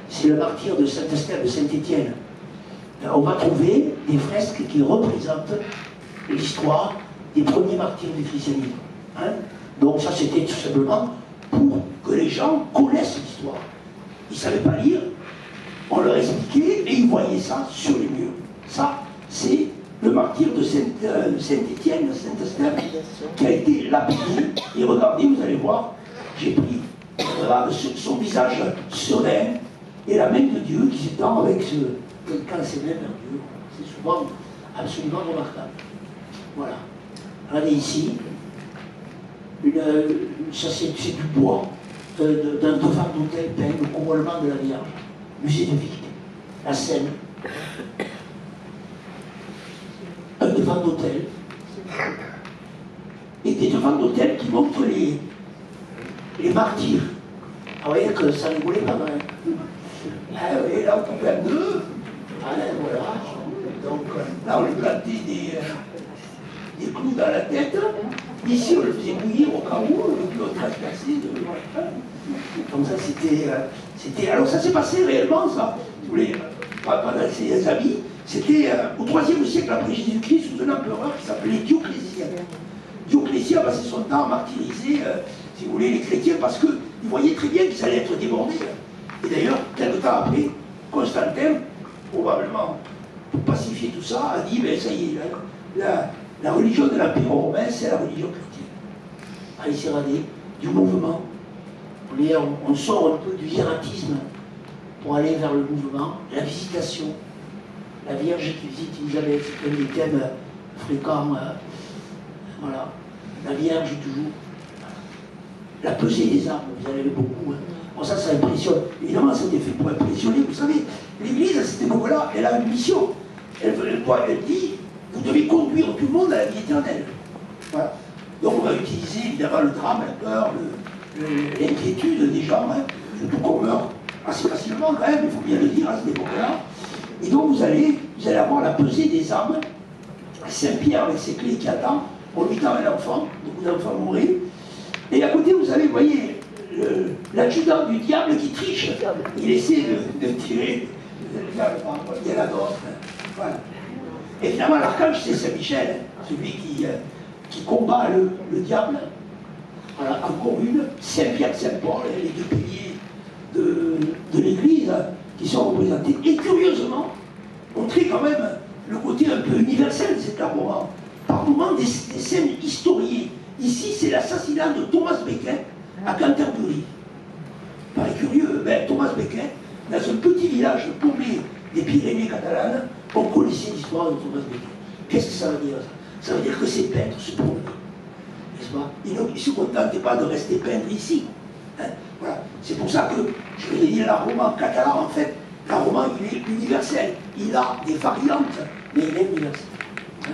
c'est le martyr de Saint-Estève, de Saint-Étienne, on va trouver des fresques qui représentent l'histoire des premiers martyrs du christianisme. Hein? Donc ça, c'était tout simplement pour que les gens connaissent l'histoire. Ils ne savaient pas lire, on leur expliquait et ils voyaient ça sur les murs. Ça, c'est le martyr de Saint-Étienne, de Saint-Estève, qui a été lapidé. Et regardez, vous allez voir, j'ai pris son visage serein et la main de Dieu qui s'étend avec quelqu'un ses mains vers Dieu. C'est souvent absolument remarquable. Voilà. Regardez ici, ça c'est du bois d'un devant d'autel peint, le couronnement de la Vierge, musée de Vic, la Seine. Un devant d'autel. Et des devants d'autel qui montrent les martyrs. Vous voyez que ça rigolait pas mal. Ah oui, là on pouvait un deux. Ah voilà. Donc là on lui plantait des clous dans la tête. Ici on le faisait bouillir au cas où, le clou transpercé. Donc ça c'était. Alors ça s'est passé réellement, ça. Si vous voulez, pendant ses amis. C'était au IIIe siècle après Jésus-Christ sous un empereur qui s'appelait Dioclétien. Dioclétien a passé son temps à martyriser, si vous voulez, les chrétiens parce qu'ils voyaient très bien qu'ils allaient être débordés. Et d'ailleurs, quelque temps après, Constantin, probablement pour pacifier tout ça, a dit ben ça y est, la religion de l'Empire romain, c'est la religion chrétienne. Ah, il s'est radé du mouvement. On sort un peu du hiératisme pour aller vers le mouvement, la visitation. La Vierge qui visite Elisabeth, c'est un des thèmes fréquents. Voilà. La Vierge toujours. La pesée des armes, vous en avez beaucoup. Hein. Bon, ça impressionne. Évidemment, c'était fait pour impressionner. Vous savez, l'Église, à cette époque-là, elle a une mission. Elle dit, vous devez conduire tout le monde à la vie éternelle. Voilà. Donc on va utiliser évidemment le drame, la peur, l'inquiétude des gens, hein, surtout qu'on meurt assez facilement quand même, il faut bien le dire à cette époque-là. Et donc vous allez avoir la pesée des âmes. Saint-Pierre avec ses clés qui attend, on lui tend un enfant, beaucoup d'enfants mourraient. Et à côté, vous avez, vous voyez, l'adjudant du diable qui triche. Il essaie de tirer le diable par rapport à la d'autres. Voilà. Évidemment, l'archange, c'est Saint-Michel, celui qui combat le diable. Voilà, encore une, Saint-Pierre, Saint-Paul, les deux piliers de l'Église qui sont représentés. Et curieusement, montrer quand même le côté un peu universel de cet art roman. Par moments, des scènes historiées. Ici, c'est l'assassinat de Thomas Becket à Canterbury. Pas curieux, ben, Thomas Becket, dans un petit village paumé des Pyrénées catalanes, on connaissait l'histoire de Thomas Becket. Qu'est-ce que ça veut dire, ça? Ça veut dire que ces peintres se promenaient, n'est-ce pas? Ils ne se contentaient pas de rester peintres ici. Hein, voilà. C'est pour ça que je vous ai dit, l'art roman catalan, en fait, l'art roman, il est universel. Il a des variantes, mais il est universel. Hein,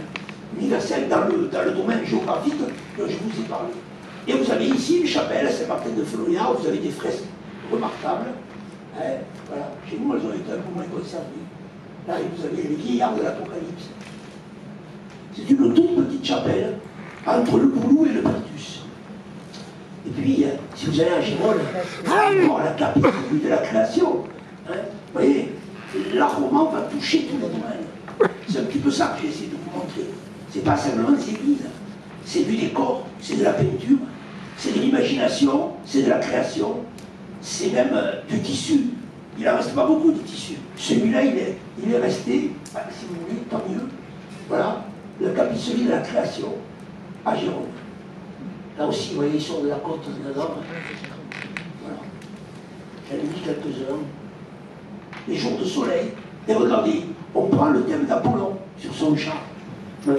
universel dans le domaine géographique dont je vous ai parlé. Et vous avez ici une chapelle à Saint-Martin-de-Florian, vous avez des fresques remarquables. Hein, voilà. Chez nous, elles ont été un peu moins conservées. Là, vous avez les vieillards de l'Apocalypse. C'est une toute petite chapelle entre le Boulou et le Pertus. Et puis, si vous allez à Gérone, la capitale de la création, hein, vous voyez, l'art roman va toucher tous les domaines. C'est un petit peu ça que j'ai essayé de vous montrer. C'est pas simplement des églises, c'est du décor, c'est de la peinture, c'est de l'imagination, c'est de la création, c'est même du tissu. Il n'en reste pas beaucoup de tissu. Celui-là, il est resté, si vous voulez, tant mieux. Voilà, le capicelli de la création à Jérôme. Là aussi, vous voyez, sur de la côte de Nador. Voilà. J'en ai mis quelques-uns. Les jours de soleil. Et regardez, on prend le thème d'Apollon sur son char.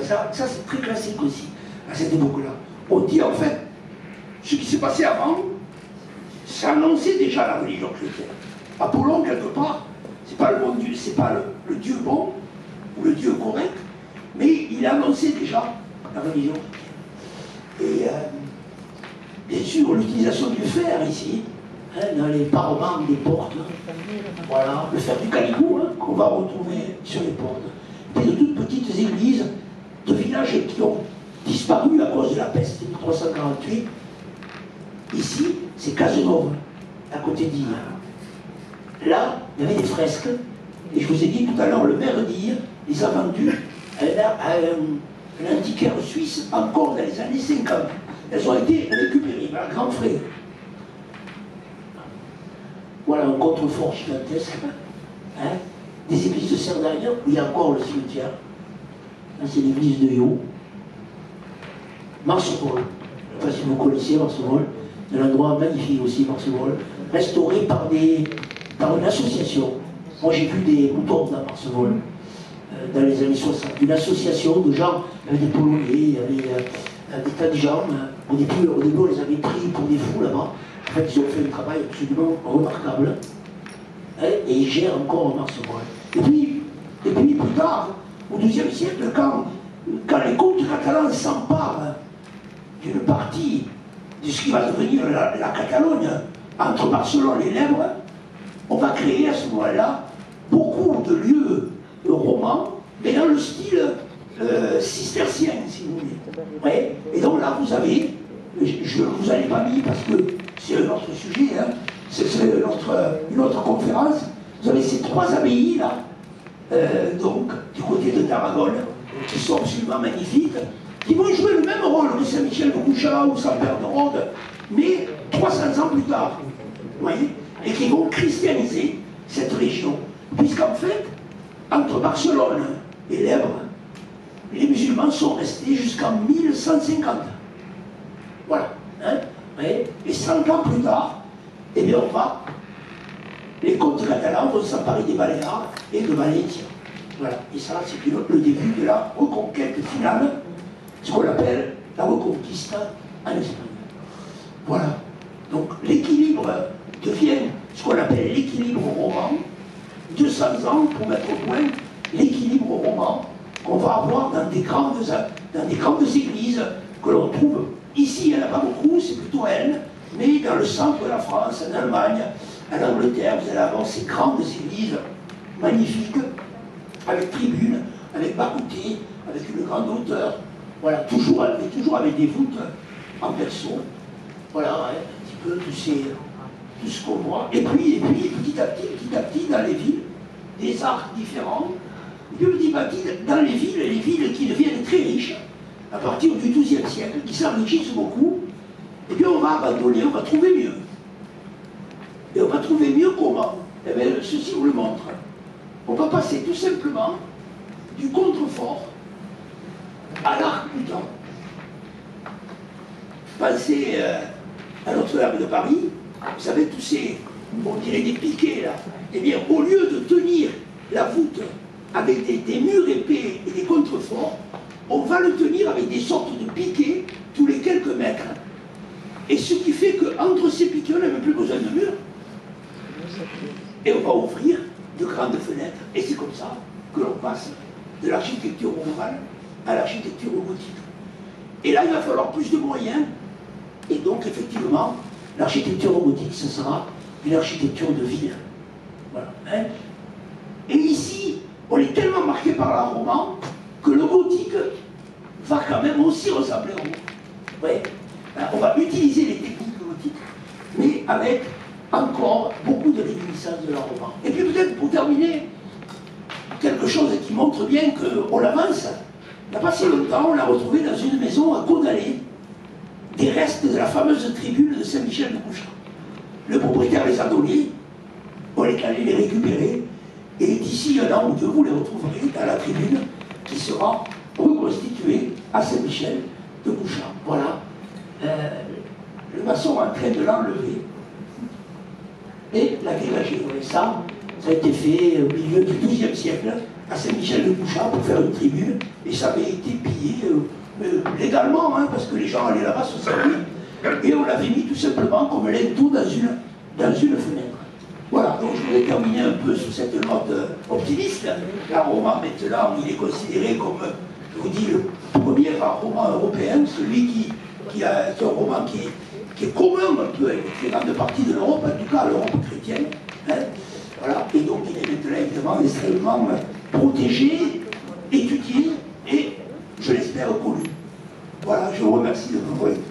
Ça c'est très classique aussi, à cette époque-là. On dit en fait, ce qui s'est passé avant, ça annonçait déjà la religion chrétienne. Apollon, quelque part, c'est pas le bon Dieu, c'est pas le Dieu bon, ou le Dieu correct, mais il annonçait déjà la religion chrétienne. Et bien sûr, l'utilisation du fer ici, hein, dans les parements des portes, voilà, le fer du Calicou, hein, qu'on va retrouver sur les portes. Et puis de toutes petites églises de villages qui ont disparu à cause de la peste de 1348. Ici, c'est Cazenove, à côté d'Ir. Là, il y avait des fresques, et je vous ai dit tout à l'heure, le maire d'Ir les a vendues à un antiquaire suisse encore dans les années 50. Elles ont été récupérées par un grand frère. Voilà un contrefort gigantesque, hein, des églises de Cerdagne, où il y a encore le cimetière. Là, c'est l'église de Yo. Marsevol, je ne sais pas si vous connaissez Marsevol, un endroit magnifique aussi, Marsevol, restauré par une association. Moi, j'ai vu des moutons dans Marsevol, dans les années 60. Une association de gens, il y avait des Polonais, il y avait des tas de gens. Au début, on les avait pris pour des fous là-bas. En fait, ils ont fait un travail absolument remarquable. Hein, et ils gèrent encore Marsevol. Et puis, plus tard, au XIIe siècle, quand les comtes catalans s'emparent d'une partie de ce qui va devenir la Catalogne, entre Barcelone et l'Ebre, on va créer à ce moment-là beaucoup de lieux romans, mais dans le style cistercien, si vous voulez. Ouais. Et donc là, vous avez, je ne vous en ai pas mis parce que c'est un autre sujet, hein, c'est une autre conférence, vous avez ces trois abbayes là, donc du côté de Tarragone, qui sont absolument magnifiques, qui vont jouer le même rôle que Saint-Michel de Gouchat ou Saint-Père de Rhodes, mais 300 ans plus tard, vous voyez, et qui vont christianiser cette région. Puisqu'en fait, entre Barcelone et l'Ebre, les musulmans sont restés jusqu'en 1150. Voilà. Hein, ouais. Et 100 ans plus tard, eh bien les comtes catalans vont s'emparer des Baléares et de Valentia. Voilà. Et ça, c'est le début de la reconquête finale, ce qu'on appelle la reconquista en Espagne. Voilà. Donc l'équilibre devient ce qu'on appelle l'équilibre roman, 200 ans pour mettre au point l'équilibre roman qu'on va avoir dans des grandes églises que l'on trouve ici. Il n'y en a pas beaucoup, c'est plutôt elles, mais dans le centre de la France, en Allemagne, en Angleterre, vous allez avoir ces grandes églises magnifiques, avec tribunes, avec bas-côtés, avec une grande hauteur, voilà, toujours avec des voûtes en berceau. Voilà, hein, un petit peu tout ce qu'on voit. Et puis, petit à petit, dans les villes, des arts différents. Et puis petit à petit, dans les villes qui deviennent très riches, à partir du XIIe siècle, qui s'enrichissent beaucoup, et puis on va abandonner, on va trouver mieux. Et on va trouver mieux comment? Eh bien, ceci vous le montre. On va passer tout simplement du contrefort à l'arc-boutant. Pensez à Notre-Dame de Paris, vous savez, tous ces, on dirait des piquets là, eh bien, au lieu de tenir la voûte avec des murs épais et des contreforts, on va le tenir avec des sortes de piquets tous les quelques mètres. Et ce qui fait qu'entre ces piquets, on n'a même plus besoin de murs. Et on va ouvrir de grandes fenêtres. Et c'est comme ça que l'on passe de l'architecture romane à l'architecture gothique. Et là, il va falloir plus de moyens. Et donc, effectivement, l'architecture gothique, ce sera une architecture de ville. Voilà. Hein? Et ici, on est tellement marqué par la romane que le gothique va quand même aussi ressembler au roman. Ouais. On va utiliser les techniques gothiques, mais avec encore beaucoup de réminiscences de la romane. Et puis peut-être pour terminer, quelque quelque chose qui montre bien qu'on avance. Il n'y a pas si longtemps, on l'a retrouvé dans une maison à Caudalais, des restes de la fameuse tribune de Saint-Michel de Couchard. Le propriétaire les a donnés, on est allé les récupérer, et d'ici un an ou deux, vous les retrouverez dans la tribune qui sera reconstituée à Saint-Michel de Couchard. Voilà. Le maçon est en train de l'enlever et l'agrégager. Ça a été fait au milieu du XIIe siècle à Saint-Michel de Couchard pour faire une tribune, et ça avait été pillé légalement, hein, parce que les gens allaient là-bas se servir, et on l'avait mis tout simplement comme linteau dans une fenêtre. Voilà, donc je voudrais terminer un peu sur cette note optimiste. Un roman, maintenant, il est considéré comme, je vous dis, le premier roman européen, celui qui est un roman qui est commun un peu avec les grandes parties de l'Europe, en tout cas l'Europe chrétienne. Hein. Voilà, et donc il est maintenant évidemment extrêmement protégé, étudié et, je l'espère, connu. Voilà, je vous remercie de m'avoir écouté.